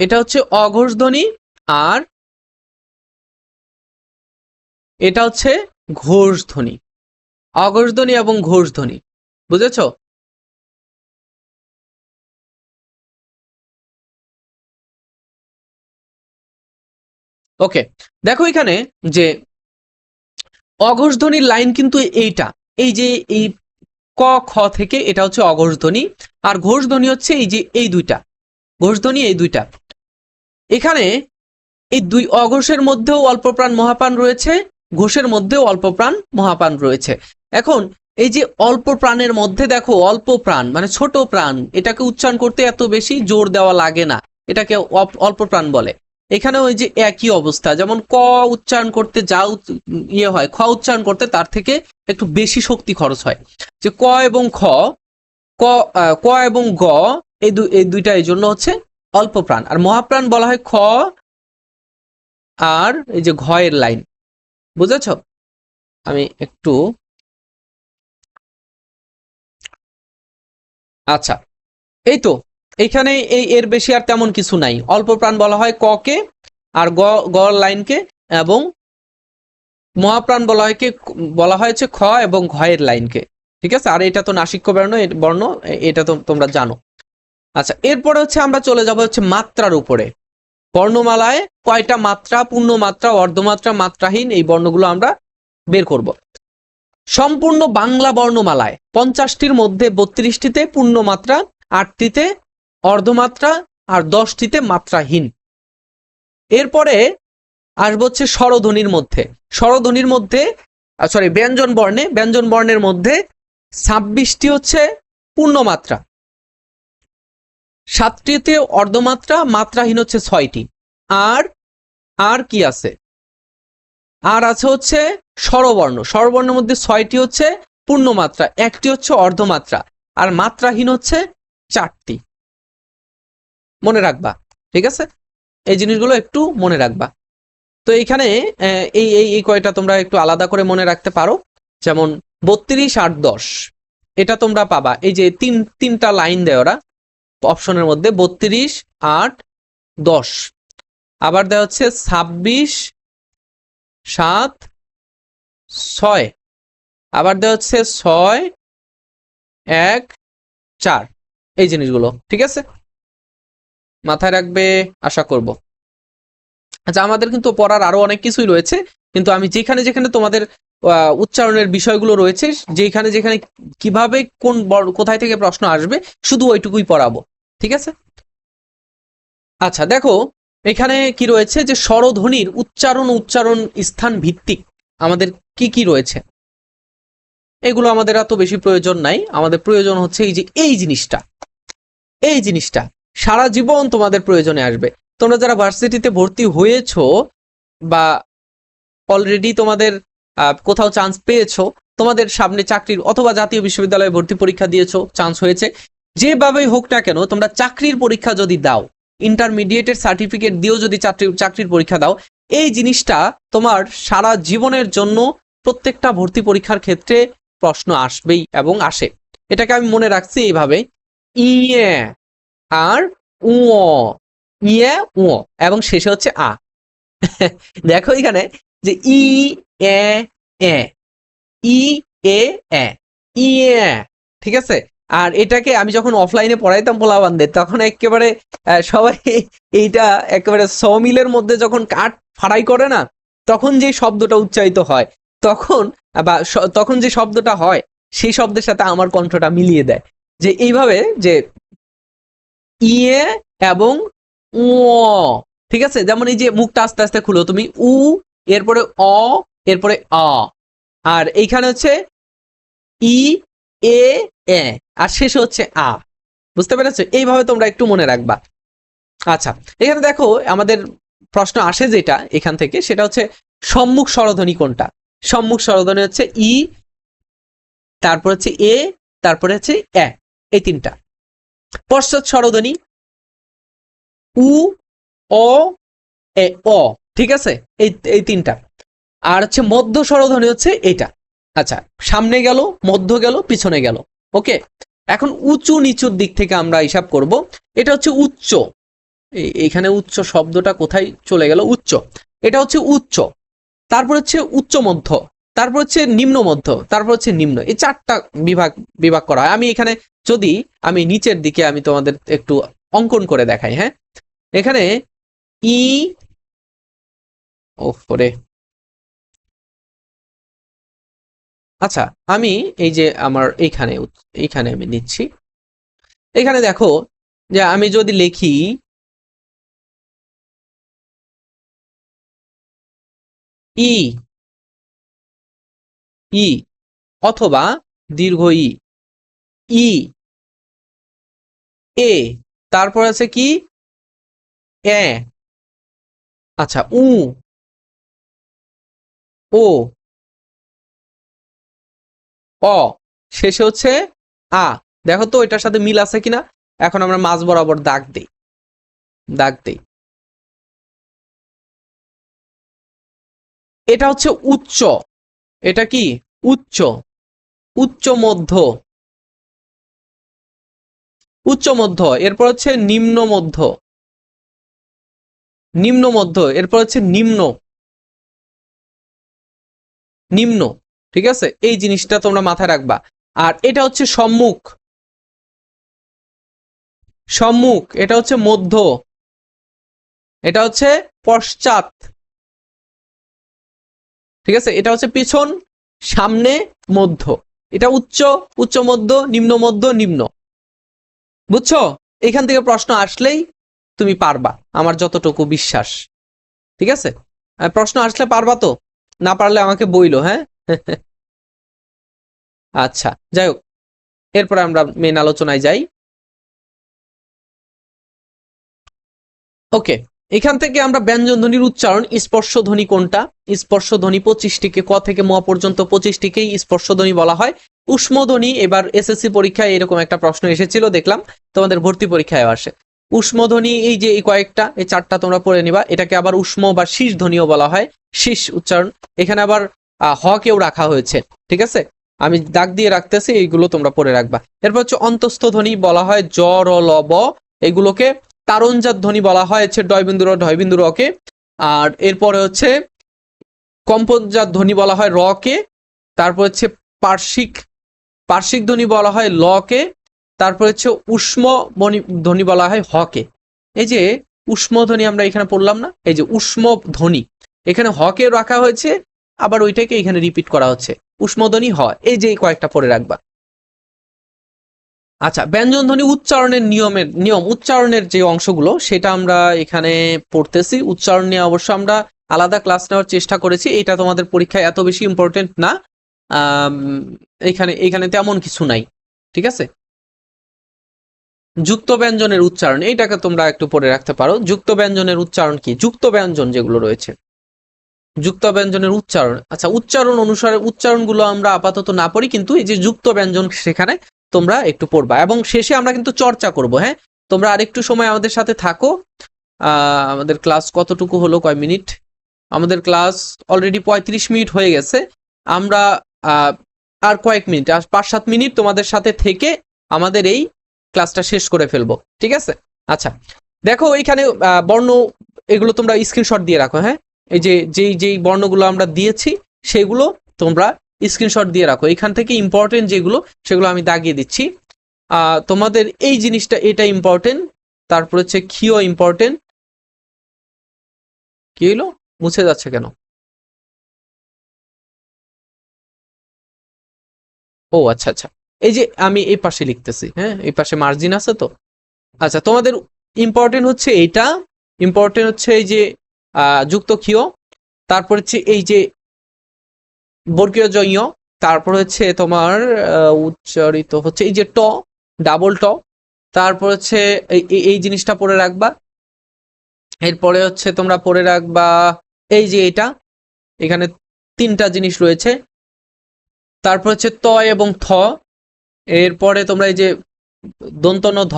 এটা হচ্ছে অঘোষধ্বনি আর এটা হচ্ছে ঘোষধ্বনি। অঘোষধ্বনি এবং ঘোষধ্বনি, বুঝেছো? ওকে, দেখো এখানে যে অঘোষধ্বনির লাইন কিন্তু এইটা, এই যে এই ক খ থেকে এটা হচ্ছে অঘোষধ্বনি, আর ঘোষধ্বনি হচ্ছে এই যে এই দুইটা, ঘোষধ্বনি এই দুইটা। এখানে এই দুই অঘোষের মধ্যেও অল্পপ্রাণ মহাপ্রাণ রয়েছে, ঘোষের মধ্যেও অল্পপ্রাণ মহাপ্রাণ রয়েছে। এখন এই যে অল্প প্রাণের মধ্যে দেখো, অল্প প্রাণ মানে ছোট প্রাণ, এটাকে উচ্চারণ করতে এত বেশি জোর দেওয়া লাগে না, এটাকে অল্প প্রাণ বলে। এখানে ওই যে একই অবস্থা, যেমন ক উচ্চারণ করতে যা ইয়ে হয়, খ উচ্চারণ করতে তার থেকে একটু বেশি শক্তি খরচ হয়। যে ক এবং খ, ক ক এবং গ, এই দুইটা এই জন্য হচ্ছে অল্প প্রাণ। আর মহাপ্রাণ বলা হয় খ আর এই যে ঘ এর লাইন। বুঝেছ? আমি একটু, আচ্ছা, এই তো এইখানে এই এর বেশি আর তেমন কিছু নাই। অল্প প্রাণ বলা হয় ক কে আর গ লাইনকে, এবং মহাপ্রাণ বলা হয়েছে খ এবং ঘ এর লাইনকে। ঠিক আছে? আর এটা তো নাসিক্য বর্ণ, এটা তো তোমরা জানো। আচ্ছা, এরপরে হচ্ছে আমরা চলে যাব হচ্ছে মাত্রার উপরে। বর্ণমালায় কয়টা মাত্রা, পূর্ণ মাত্রা, অর্ধমাত্রা, মাত্রাহীন, এই বর্ণগুলো আমরা বের করব। সম্পূর্ণ বাংলা বর্ণমালায় 50টির মধ্যে 32টিতে পূর্ণ মাত্রা, 8টিতে অর্ধমাত্রা আর 10টিতে মাত্রাহীন। এরপরে আসবো হচ্ছে স্বরধ্বনির মধ্যে। স্বরধ্বনির মধ্যে ব্যঞ্জন বর্ণের মধ্যে 26টি হচ্ছে পূর্ণ মাত্রা, 7টিতে অর্ধমাত্রা, মাত্রাহীন হচ্ছে 6টি। আর আর কি আছে? আর আছে হচ্ছে স্বরবর্ণ। স্বরবর্ণের মধ্যে 6টি হচ্ছে পূর্ণ মাত্রা, 1টি হচ্ছে অর্ধমাত্রা, আর মাত্রাহীন হচ্ছে 4টি। মনে রাখবা, ঠিক আছে? এই জিনিসগুলো একটু মনে রাখবা। তো এইখানে এই এই এই কয়টা তোমরা একটু আলাদা করে মনে রাখতে পারো। যেমন 32, 8, 10, এটা তোমরা পাবা এই যে তিনটা লাইন দেয় ওরা অপশনের মধ্যে, 32, 8, 10। আবার দেওয়া হচ্ছে 26, 7, 6। আবার দেওয়া হচ্ছে 6, 1, 4। এই জিনিসগুলো ঠিক আছে, মাথায় রাখবে আশা করব। আচ্ছা, আমাদের কিন্তু পড়ার আরো অনেক কিছুই রয়েছে, কিন্তু আমি যেখানে যেখানে তোমাদের উচ্চারণের বিষয়গুলো রয়েছে, যেখানে যেখানে কিভাবে কোথায় থেকে প্রশ্ন আসবে, শুধু ওইটুকুই পড়াবো। ঠিক আছে? আচ্ছা, দেখো এখানে কি রয়েছে, যে স্বরধ্বনির উচ্চারণ স্থান ভিত্তিক আমাদের কি কি রয়েছে। এগুলো আমাদের এত বেশি প্রয়োজন নাই, আমাদের প্রয়োজন হচ্ছে এই যে এই জিনিসটা, এই জিনিসটা সারা জীবন তোমাদের প্রয়োজনে আসবে। তোমরা যারা ভার্সিটিতে ভর্তি হয়েছো বা অলরেডি তোমাদের কোথাও চান্স পেয়েছো, তোমাদের সামনে চাকরির অথবা জাতীয় বিশ্ববিদ্যালয়ে ভর্তি পরীক্ষা দিয়েছো, চান্স হয়েছে, যেভাবেই হোক না কেন তোমরা চাকরির পরীক্ষা যদি দাও, ইন্টারমিডিয়েটের সার্টিফিকেট দিয়েও যদি চাকরির পরীক্ষা দাও, এই জিনিসটা তোমার সারা জীবনের জন্য প্রত্যেকটা ভর্তি পরীক্ষার ক্ষেত্রে প্রশ্ন আসবেই এবং আসে। এটাকে আমি মনে রাখছি এইভাবে, ইয়ে আর উ, ইয়ে উ এবং শেষে হচ্ছে আ। দেখো এখানে যে ই এ এ, ই এ এ, ইয়ে, ঠিক আছে। আর এটাকে আমি যখন অফলাইনে পড়াইতাম পোলাবানদের, তখন একেবারে সবাই এইটা একেবারে সমিলের মধ্যে যখন কাঠ ফাড়াই করে না, তখন যে শব্দটা উচ্চারিত হয়, তখন বা তখন যে শব্দটা হয়, সেই শব্দের সাথে আমার কণ্ঠটা মিলিয়ে দেয়, যে এইভাবে যে ইয়ে এবং উ, ঠিক আছে। যেমন এই যে মুখটা আস্তে আস্তে খুলো তুমি, উ এরপরে অ এরপরে আ, আর এইখানে হচ্ছে ই এ এ আর শেষে হচ্ছে আ। বুঝতে পেরেছো? এইভাবে তোমরা একটু মনে রাখবা। আচ্ছা, এখানে দেখো আমাদের প্রশ্ন আসে যেটা এখান থেকে, সেটা হচ্ছে সম্মুখ স্বরধ্বনি কোনটা। সম্মুখ স্বরধ্বনি হচ্ছে ই, তারপর হচ্ছে এ, তারপরে হচ্ছে এ, এই তিনটা। পশ্চাৎ স্বরধ্বনি উ, অ, এ, অ, ঠিক আছে, এই এই তিনটা। আর হচ্ছে মধ্য স্বরধ্বনি হচ্ছে এটা। আচ্ছা, সামনে গেল, মধ্য গেল, পিছনে গেল। ওকে, এখন উঁচু নিচুর দিক থেকে আমরা হিসাব করব। এটা হচ্ছে উচ্চ, এইখানে উচ্চ শব্দটা কোথায় চলে গেল, উচ্চ, এটা হচ্ছে উচ্চ। তারপর হচ্ছে উচ্চ মধ্য, তারপর হচ্ছে নিম্ন মধ্য, তারপর হচ্ছে নিম্ন। এই চারটা বিভাগ বিভাগ করা হয়। আমি এখানে যদি আমি নিচের দিকে আমি তোমাদের একটু অঙ্কন করে দেখাই, হ্যাঁ, এখানে ই, ওরে, আচ্ছা, আমি এই যে আমার এইখানে এইখানে আমি নিচ্ছি। এখানে দেখো যে আমি যদি লিখি ই, ই অথবা দীর্ঘ ই, ই এ, তারপর আছে কি এ, আচ্ছা উ, ও, অ, শেষে হচ্ছে আ। দেখো তো এটার সাথে মিল আছে কিনা। এখন আমরা মাঝ বরাবর দাগ দেই, দাগ দেই। এটা হচ্ছে উচ্চ, এটা কি উচ্চ, উচ্চ মধ্য, উচ্চ মধ্য, এরপর হচ্ছে নিম্ন মধ্য, নিম্ন মধ্য, এরপর হচ্ছে নিম্ন, নিম্ন, ঠিক আছে। এই জিনিসটা তোমরা মাথায় রাখবা। আর এটা হচ্ছে সম্মুখ, সম্মুখ, এটা হচ্ছে মধ্য, এটা হচ্ছে পশ্চাৎ, ঠিক আছে। এটা হচ্ছে পিছন, সামনে, মধ্য। এটা উচ্চ, উচ্চ মধ্য, নিম্ন মধ্য, নিম্ন। বুঝছো? এখান থেকে প্রশ্ন আসলেই তুমি পারবা, আমার যতটুকু বিশ্বাস, ঠিক আছে। প্রশ্ন আসলে পারবা তো, না পারলে আমাকে বইলো, হ্যাঁ। আচ্ছা, যাই হোক, এরপরে আমরা মেন আলোচনায় যাই। ওকে, এখান থেকে আমরা ব্যঞ্জন ধ্বনির উচ্চারণ, স্পর্শ ধ্বনি কোনটা। স্পর্শ ধ্বনি 25টিকে, ক থেকে ম পর্যন্ত 25টিকেই স্পর্শ ধ্বনি বলা হয়। উষ্ম ধ্বনি, এবার এসএসসি পরীক্ষায় এরকম একটা প্রশ্ন এসেছিল দেখলাম, তোমাদের ভর্তি পরীক্ষায় আসে। উষ্ম ধ্বনি এই যে এই কয়েকটা, এই চারটা তোমরা পড়ে নিবা। এটাকে আবার উষ্ম বা শীষ ধ্বনিও বলা হয়, শীষ উচ্চারণ। এখানে আবার হ কেও রাখা হয়েছে, ঠিক আছে। আমি দাগ দিয়ে রাখতেছি, এইগুলো তোমরা পড়ে রাখবা। এরপর হচ্ছে অন্তস্থ ধ্বনি বলা হয় জ, র, ল, ব, এগুলোকে। তারণজাত ধ্বনি বলা হয় হচ্ছে ডয় বিন্দু র, ঢয় বিন্দু র কে। আর এরপরে হচ্ছে কম্পনজাত ধ্বনি বলা হয় র কে। তারপর হচ্ছে পার্শ্বিক, পার্শ্বিক ধ্বনি বলা হয় ল কে। তারপর হচ্ছে উষ্ম ধ্বনি বলা হয় হ কে। এই যে উষ্ম ধ্বনি আমরা এখানে পড়লাম না, এই যে উষ্ম ধ্বনি, এখানে হ কে রাখা হয়েছে, আবার ওইটাকে এখানে রিপিট করা হচ্ছে, উষ্ম ধ্বনি হ। এই যে কয়েকটা পড়ে রাখবা। আচ্ছা, ব্যঞ্জন ধ্বনি উচ্চারণের নিয়ম উচ্চারণের যে অংশগুলো সেটা আমরা এখানে পড়তেছি। উচ্চারণ নিয়ে অবশ্য আমরা আলাদা ক্লাস নেওয়ার চেষ্টা করেছি, এটা তোমাদের পরীক্ষায় এত বেশি ইম্পর্টেন্ট না। এখানে এখানে তেমন কিছু নাই, ঠিক আছে। যুক্ত ব্যঞ্জনের উচ্চারণ, এইটাকে তোমরা একটু পড়ে রাখতে পারো। যুক্ত ব্যঞ্জনের উচ্চারণ কি? যুক্ত ব্যঞ্জন যেগুলো রয়েছে, যুক্ত ব্যঞ্জনের উচ্চারণ। আচ্ছা, উচ্চারণ অনুসারে উচ্চারণগুলো আমরা আপাতত না পড়ি, কিন্তু এই যে যুক্ত ব্যঞ্জন সেখানে তোমরা একটু পড়বা, এবং শেষে আমরা কিন্তু চর্চা করব। হ্যাঁ, তোমরা আরেকটু সময় আমাদের সাথে থাকো। আমাদের ক্লাস কতটুকু হলো, কয় মিনিট? আমাদের ক্লাস অলরেডি 35 মিনিট হয়ে গেছে। আমরা আর কয়েক মিনিট, আর 5-7 মিনিট তোমাদের সাথে থেকে আমাদের এই ক্লাসটা শেষ করে ফেলবো, ঠিক আছে? আচ্ছা, দেখো এইখানে বর্ণ, এগুলো তোমরা স্ক্রিনশট দিয়ে রাখো। হ্যাঁ, এই যে যেই বর্ণগুলো আমরা দিয়েছি সেগুলো তোমরা স্ক্রিনশট দিয়ে রাখো। এখান থেকে ইম্পর্টেন্ট যেগুলো সেগুলো আমি দাগিয়ে দিচ্ছি। তোমাদের এই জিনিসটা, এটা ইম্পর্টেন্ট। তারপর হচ্ছে ক্ষীয় ইম্পর্টেন্ট। কি হলো, মুছে যাচ্ছে কেন? ও আচ্ছা আচ্ছা, এই যে আমি এই পাশে লিখতেছি, হ্যাঁ এই পাশে মার্জিন আছে তো। আচ্ছা, তোমাদের ইম্পর্টেন্ট হচ্ছে এইটা, ইম্পর্টেন্ট হচ্ছে এই যে যুক্ত ক্ষীয়, তারপর হচ্ছে এই যে বর্গীয় জয়, তারপর হচ্ছে তোমার উচ্চারিত হচ্ছে এই যে ট, ডাবল ট, তারপর হচ্ছে এই জিনিসটা পড়ে রাখবা। এরপরে হচ্ছে তোমরা পড়ে রাখবা এই যে এটা, এখানে 3টা জিনিস রয়েছে। তারপর হচ্ছে ত এবং থ, এরপরে তোমরা এই যে দন্তন ধ,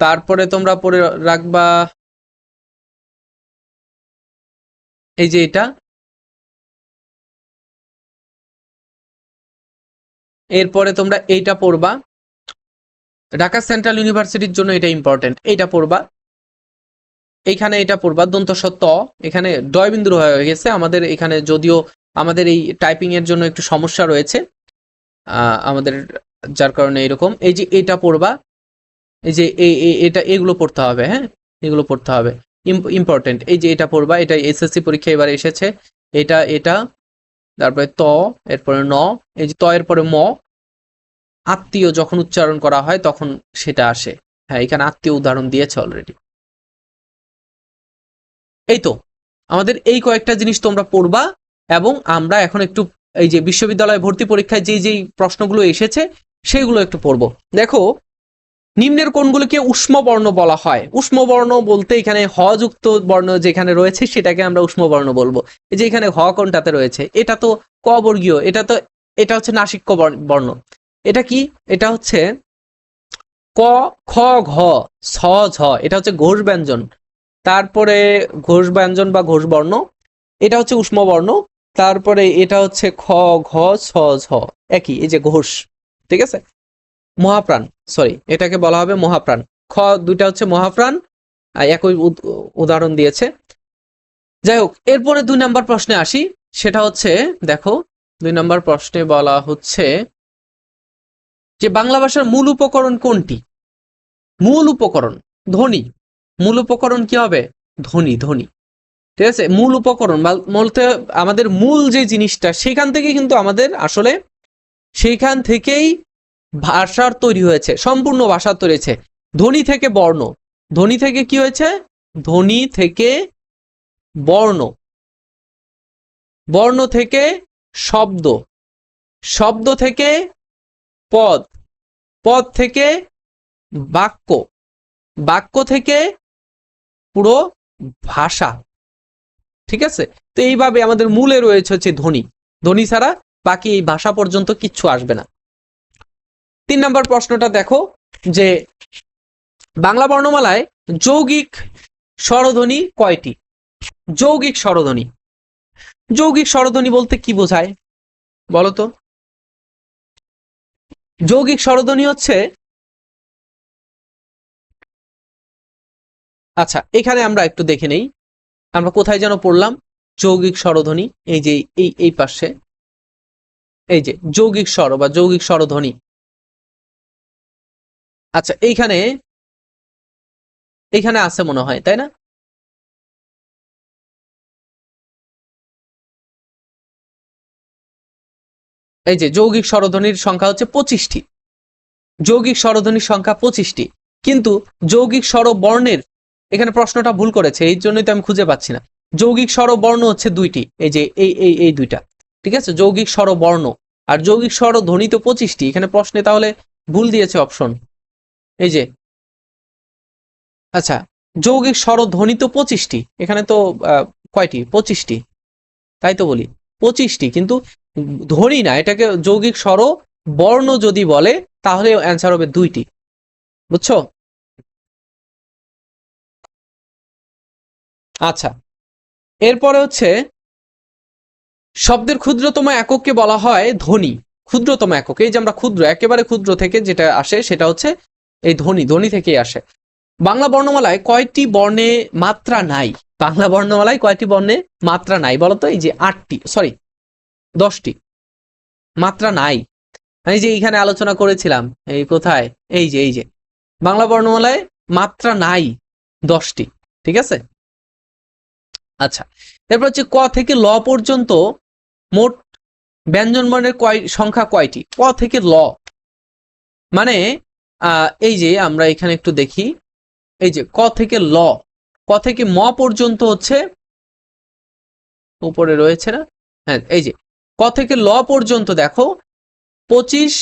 তারপরে তোমরা পড়ে রাখবা এই যে এটা, এরপরে তোমরা এইটা পড়বা। ঢাকা সেন্ট্রাল ইউনিভার্সিটির জন্য এটা ইম্পর্টেন্ট, এইটা পড়বা। এইখানে এটা পড়বা দন্ত ত, এখানে ডয় বিন্দু হয়ে গেছে আমাদের এখানে, যদিও আমাদের এই টাইপিং এর জন্য একটু সমস্যা রয়েছে আমাদের, যার কারণে এরকম। এই যে এটা পড়বা, এই যে এটা, এগুলো পড়তে হবে। হ্যাঁ, এগুলো পড়তে হবে, ইম্পর্টেন্ট। এই যে এটা পড়বা, এটা এসএসসি পরীক্ষা এবারে এসেছে। এটা তারপরে ত, এরপরে ন, এই যে ত এর পরে ম, আত্মীয় যখন উচ্চারণ করা হয় তখন সেটা আসে। হ্যাঁ, এখানে আত্মীয় উদাহরণ দিয়েছে অলরেডি। এই তো আমাদের এই কয়েকটা জিনিস তোমরা পড়বা, এবং আমরা এখন একটু এই যে বিশ্ববিদ্যালয় ভর্তি পরীক্ষায় যেই প্রশ্নগুলো এসেছে সেগুলো একটু পড়বো। দেখো, নিম্নের কোনগুলোকে উষ্ম বর্ণ বলা হয়? উষ্ম বর্ণ বলতে এখানে হ যুক্ত বর্ণ যেখানে রয়েছে সেটাকে আমরা উষ্ম বর্ণ বলবো। এই যে এখানে হ কোনটাতে রয়েছে, এটা তো ক বর্গীয়, এটা হচ্ছে নাসিক্য বর্ণ। এটা কি? এটা হচ্ছে ক, খ, ঘ, ছ, ঝ, এটা হচ্ছে ঘোষ ব্যঞ্জন। তারপরে ঘোষ ব্যঞ্জন বা ঘোষ বর্ণ, এটা হচ্ছে উষ্ম বর্ণ। তারপরে এটা হচ্ছে খ, ঘ, ছ, ঝ, একই, এই যে ঘোষ, ঠিক আছে? মহাপ্রাণ, সরি, এটাকে বলা হবে মহাপ্রাণ। খ দুইটা হচ্ছে মহাপ্রাণ, একই উদাহরণ দিয়েছে। যাই হোক, এরপরে 2 নম্বর প্রশ্নে আসি। সেটা হচ্ছে, দেখো 2 নম্বর প্রশ্নে বলা হচ্ছে যে বাংলা ভাষার মূল উপকরণ কোনটি? মূল উপকরণ ধ্বনি। মূল উপকরণ কি হবে? ধ্বনি, ধ্বনি, ঠিক আছে? মূল উপকরণ বলতে আমাদের মূল যে জিনিসটা, সেখান থেকে কিন্তু আমাদের আসলে সেইখান থেকেই ভাষার তৈরি হয়েছে, সম্পূর্ণ ভাষা তৈরি হয়েছে। ধ্বনি থেকে বর্ণ, ধ্বনি থেকে কি হয়েছে? ধ্বনি থেকে বর্ণ, বর্ণ থেকে শব্দ, শব্দ থেকে পদ, পদ থেকে বাক্য, বাক্য থেকে পুরো ভাষা, ঠিক আছে? তো এইভাবে আমাদের মূলে রয়েছে হচ্ছে ধ্বনি, ধ্বনি ছাড়া বাকি এই ভাষা পর্যন্ত কিচ্ছু আসবে না। 3 নম্বর প্রশ্নটা দেখো, যে বাংলা বর্ণমালায় যৌগিক স্বরধ্বনি কয়টি? যৌগিক স্বরধ্বনি, যৌগিক স্বরধ্বনি বলতে কি বোঝায় বলো তো? যৌগিক স্বরধ্বনি হচ্ছে, আচ্ছা এখানে আমরা একটু দেখে নেই, আমরা কোথায় যেন পড়লাম যৌগিক স্বরধ্বনি, এই যে এই পাশে, এই যে যৌগিক স্বর বা যৌগিক স্বরধ্বনি। আচ্ছা, এইখানে এখানে আছে মনে হয়, তাই না? এই যে যৌগিক স্বরধ্বনির সংখ্যা হচ্ছে 25টি, যৌগিক স্বরধ্বনির সংখ্যা 25টি, কিন্তু যৌগিক স্বর বর্ণের, এখানে প্রশ্নটা ভুল করেছে, এই জন্যই তো আমি খুঁজে পাচ্ছি না। যৌগিক স্বর বর্ণ হচ্ছে 2টি, এই যে এই দুইটা, ঠিক আছে? যৌগিক স্বর বর্ণ, আর যৌগিক স্বর ধ্বনি তো 25টি, এখানে প্রশ্নে তাহলে ভুল দিয়েছে অপশন। এই যে আচ্ছা, যৌগিক স্বরধ্বনি তো 25টি, এখানে তো কয়টি? 25টি, তাই তো বলি 25টি, কিন্তু ধ্বনি না, এটাকে যৌগিক স্বর বর্ণ যদি বলে তাহলে অ্যান্সার হবে 2টি। বুঝছো? আচ্ছা, এরপরে হচ্ছে শব্দের ক্ষুদ্রতম একককে বলা হয় ধ্বনি। ক্ষুদ্রতম একক, এই যে আমরা ক্ষুদ্র, একেবারে ক্ষুদ্র থেকে যেটা আসে সেটা হচ্ছে এই ধ্বনি, ধ্বনি থেকেই আসে। বাংলা বর্ণমালায় কয়টি বর্ণে মাত্রা নাই? বাংলা বর্ণমালায় কয়টি বর্ণে মাত্রা নাই বলতো? এই যে 8টি, সরি 10টি মাত্রা নাই। এই যে এইখানে আলোচনা করেছিলাম, এই কোথায়, এই যে বাংলা বর্ণমালায় মাত্রা নাই 10টি। ঠিক আছে? আচ্ছা, এরপর হচ্ছে ক থেকে ল পর্যন্ত মোট ব্যঞ্জন বর্ণের সংখ্যা কয়টি? ক থেকে ল মানে এই যে আমরা এখানে একটু দেখি, এই যে ক থেকে ল, ক থেকে ম পর্যন্ত হচ্ছে উপরে রয়েছে না, হ্যাঁ এই যে ক থেকে ল পর্যন্ত দেখো 25,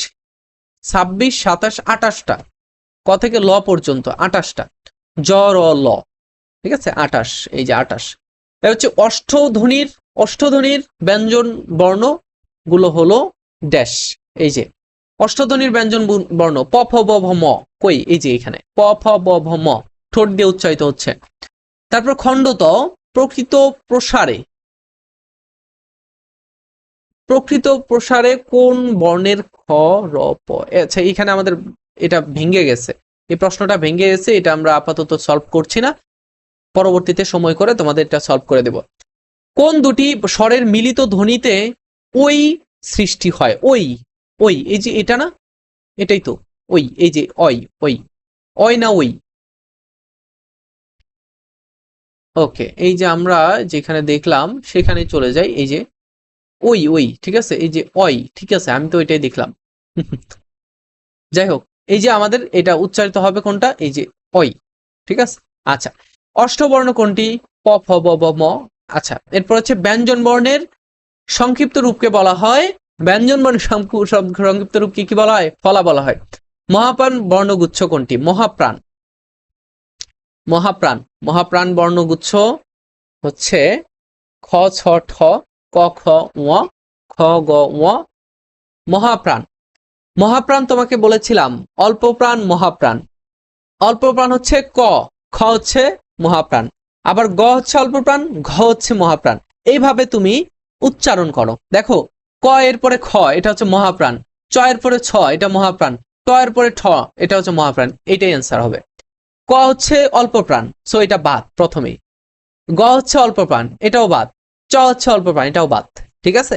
26, 27, 28টা। ক থেকে ল পর্যন্ত 28টা, জ র ল, ঠিক আছে 28, এই যে 28। এটা হচ্ছে অষ্টধ্বনির ব্যঞ্জন বর্ণ গুলো হলো ড্যাশ। এই যে অষ্টধ্বনির ব্যঞ্জন বর্ণ প ফ ব ভ ম, কই? এই যে এখানে প ফ ব ভ ম, ঠোঁট দিয়ে উচ্চারিত হচ্ছে। তারপর খণ্ডত, প্রকৃত প্রসারে, প্রকৃত প্রসারে কোন বর্ণের খ র প? আচ্ছা, এখানে আমাদের এটা ভেঙে গেছে, এই প্রশ্নটা ভেঙে গেছে, এটা আমরা আপাতত সলভ করছি না, পরবর্তীতে সময় করে তোমাদের এটা সলভ করে দেব। কোন দুটি স্বরের মিলিত ধ্বনিতে ওই সৃষ্টি হয়? ওই, ওই, এই যে এটা না, এটাই তো ওই, এই যে ওই, ওই, ওই না ওই? ওকে, এই যে আমরা যেখানে দেখলাম সেখানে চলে যাই, এই যে ওই, ওই, ঠিক আছে, এই যে ওই, ঠিক আছে, আমি তো এটাই দেখলাম। যাই হোক, এই যে আমাদের এটা উচ্চারিত হবে কোনটা? এই যে ওই, ঠিক আছে। আচ্ছা, অষ্টবর্ণ কোনটি? প ফ ব ব ম। আচ্ছা, এরপর হচ্ছে ব্যঞ্জন বর্ণের সংক্ষিপ্ত রূপকে বলা হয়, ব্যঞ্জন বর্ণের সংক্ষিপ্ত রূপ কি বলা হয়? ফলা বলা হয়। মহাপ্রাণ বর্ণগুচ্ছ কোনটি? মহাপ্রাণ, মহাপ্রাণ, মহাপ্রাণ বর্ণগুচ্ছ হচ্ছে খ ছ ঠ, ক খ ঙ, খ গ ঙ, মহাপ্রাণ। মহাপ্রাণ তোমাকে বলেছিলাম অল্প প্রাণ, মহাপ্রাণ। অল্প প্রাণ হচ্ছে ক, খ হচ্ছে মহাপ্রাণ, আবার গ হচ্ছে অল্প প্রাণ, ঘ হচ্ছে মহাপ্রাণ। এইভাবে তুমি উচ্চারণ করো। দেখো, ক এর পরে খ, এটা হচ্ছে মহাপ্রাণ, চ এর পরে ছ, এটা মহাপ্রাণ, ট এর পরে ঠ, এটা হচ্ছে মহাপ্রাণ। এটাই অ্যান্সার হবে। ক হচ্ছে অল্প প্রাণ, সো এটা বাদ প্রথমেই। গ হচ্ছে অল্প প্রাণ, এটাও বাদ। চ হচ্ছে অল্প প্রাণ, এটাও বাদ। ঠিক আছে?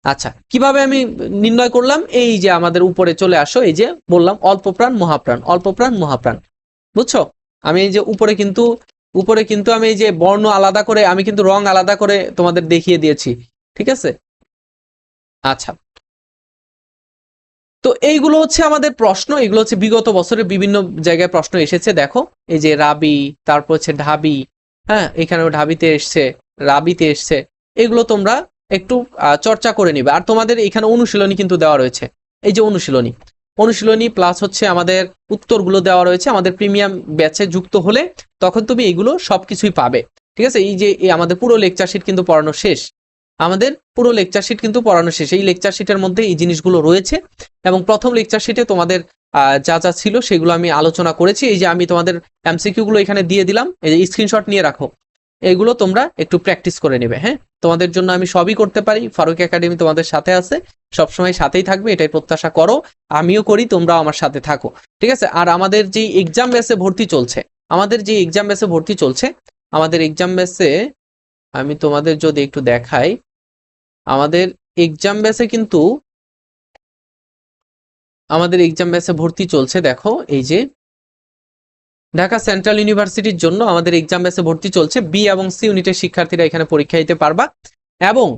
আচ্ছা, কিভাবে আমি নির্ণয় করলাম? এই যে আমাদের উপরে চলে আসো, এই যে বললাম অল্প প্রাণ মহাপ্রাণ, অল্প প্রাণ মহাপ্রাণ। বুঝছো? আমি এই যে উপরে কিন্তু আমি এই যে বর্ণ আলাদা করে, আমি কিন্তু রং আলাদা করে তোমাদের দেখিয়ে দিয়েছি। ঠিক আছে? আচ্ছা, তো এইগুলো হচ্ছে আমাদের প্রশ্ন, এগুলো হচ্ছে বিগত বছরের বিভিন্ন জায়গায় প্রশ্ন এসেছে। দেখো, এই যে রাবি, তারপর হচ্ছে ঢাবি, হ্যাঁ এখানেও ঢাবিতে এসছে, রাবিতে এসছে। এগুলো তোমরা একটু চর্চা করে নিবে। আর তোমাদের এখানে অনুশীলনী কিন্তু দেওয়া রয়েছে, এই যে অনুশীলনী প্লাস হচ্ছে আমাদের উত্তরগুলো দেওয়া রয়েছে। আমাদের প্রিমিয়াম ব্যাচে যুক্ত হলে তখন তুমি এগুলো সবকিছুই পাবে। ঠিক আছে? এই যে আমাদের পুরো লেকচার শিট কিন্তু পড়ানো শেষ, আমাদের পুরো লেকচার শিট কিন্তু পড়ানো শেষ। এই লেকচার শিটের মধ্যে এই জিনিসগুলো রয়েছে, এবং প্রথম লেকচার শিটে তোমাদের যা যা ছিল সেগুলো আমি আলোচনা করেছি। এই যে আমি তোমাদের এমসিকিউ গুলো এখানে দিয়ে দিলাম, এই যে স্ক্রিনশট নিয়ে রাখো, এগুলো তোমরা একটু প্র্যাকটিস করে নেবে। হ্যাঁ, তোমাদের জন্য আমি সবই করতে পারি, ফারুক একাডেমি তোমাদের সাথে আছে, সবসময় সাথেই থাকবে, এটাই প্রত্যাশা করো, আমিও করি, তোমরাও আমার সাথে থাকো। ঠিক আছে? আর আমাদের যে এক্সাম ব্যাচে ভর্তি চলছে, আমাদের এক্সাম ব্যাচে আমি তোমাদের যদি একটু দেখাই, আমাদের এক্সাম ব্যাচে ভর্তি চলছে। দেখো, এই যে ঢাকা সেন্ট্রাল ইউনিভার্সিটির জন্য আমাদের এক্সাম ব্যাচে ভর্তি চলছে। বি এবং সি ইউনিটের শিক্ষার্থীরা এখানে পরীক্ষা দিতে পারবা। এবং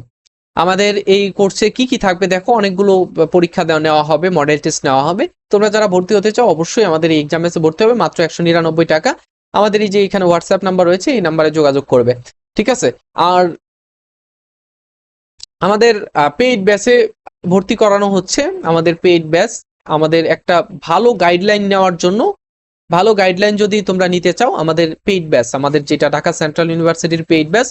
আমাদের এই কোর্সে কি কি থাকবে দেখো, অনেকগুলো পরীক্ষা নেওয়া হবে, মডেল টেস্ট নেওয়া হবে। তোমরা যারা ভর্তি হতে চাও অবশ্যই আমাদের এই এক্সাম ব্যাচে ভর্তি হবে, মাত্র 199 টাকা। আমাদের এই যে এখানে হোয়াটসঅ্যাপ নাম্বার রয়েছে, এই নাম্বারে যোগাযোগ করবে। ঠিক আছে? আর আমাদের পেইড ব্যাচে ভর্তি করানো হচ্ছে, আমাদের পেইড ব্যাচ, আমাদের একটা ভালো গাইডলাইন নেওয়ার জন্য ভালো গাইডলাইন যদি তোমরা নিতে চাও, আমাদের পেইড ব্যাচ, আমাদের যেটা ঢাকা সেন্ট্রাল ইউনিভার্সিটির পেইড ব্যাচ,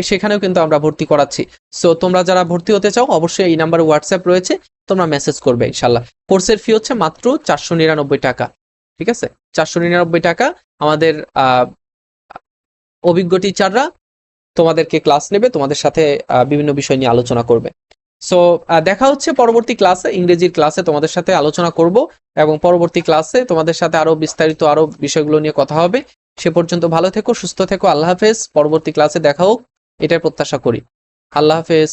সেখানেও কিন্তু আমরা ভর্তি করাচ্ছি। সো তোমরা যারা ভর্তি হতে চাও অবশ্যই এই নাম্বারে হোয়াটসঅ্যাপ রয়েছে, তোমরা মেসেজ করবে ইনশাল্লাহ। কোর্সের ফি হচ্ছে মাত্র 499 টাকা, ঠিক আছে? 499 টাকা। আমাদের অভিজ্ঞ টিচাররা তোমাদেরকে ক্লাস নেবে, তোমাদের সাথে বিভিন্ন বিষয় নিয়ে আলোচনা করবে। সো দেখা হচ্ছে পরবর্তী ক্লাসে, ইংরেজির ক্লাসে তোমাদের সাথে আলোচনা করব, এবং পরবর্তী ক্লাসে তোমাদের সাথে আরো বিস্তারিত আরো বিষয়গুলো নিয়ে কথা হবে। সে পর্যন্ত ভালো থেকো, সুস্থ থেকো, আল্লাহ হাফেজ। পরবর্তী ক্লাসে দেখা হোক এটাই প্রত্যাশা করি। আল্লাহ হাফেজ।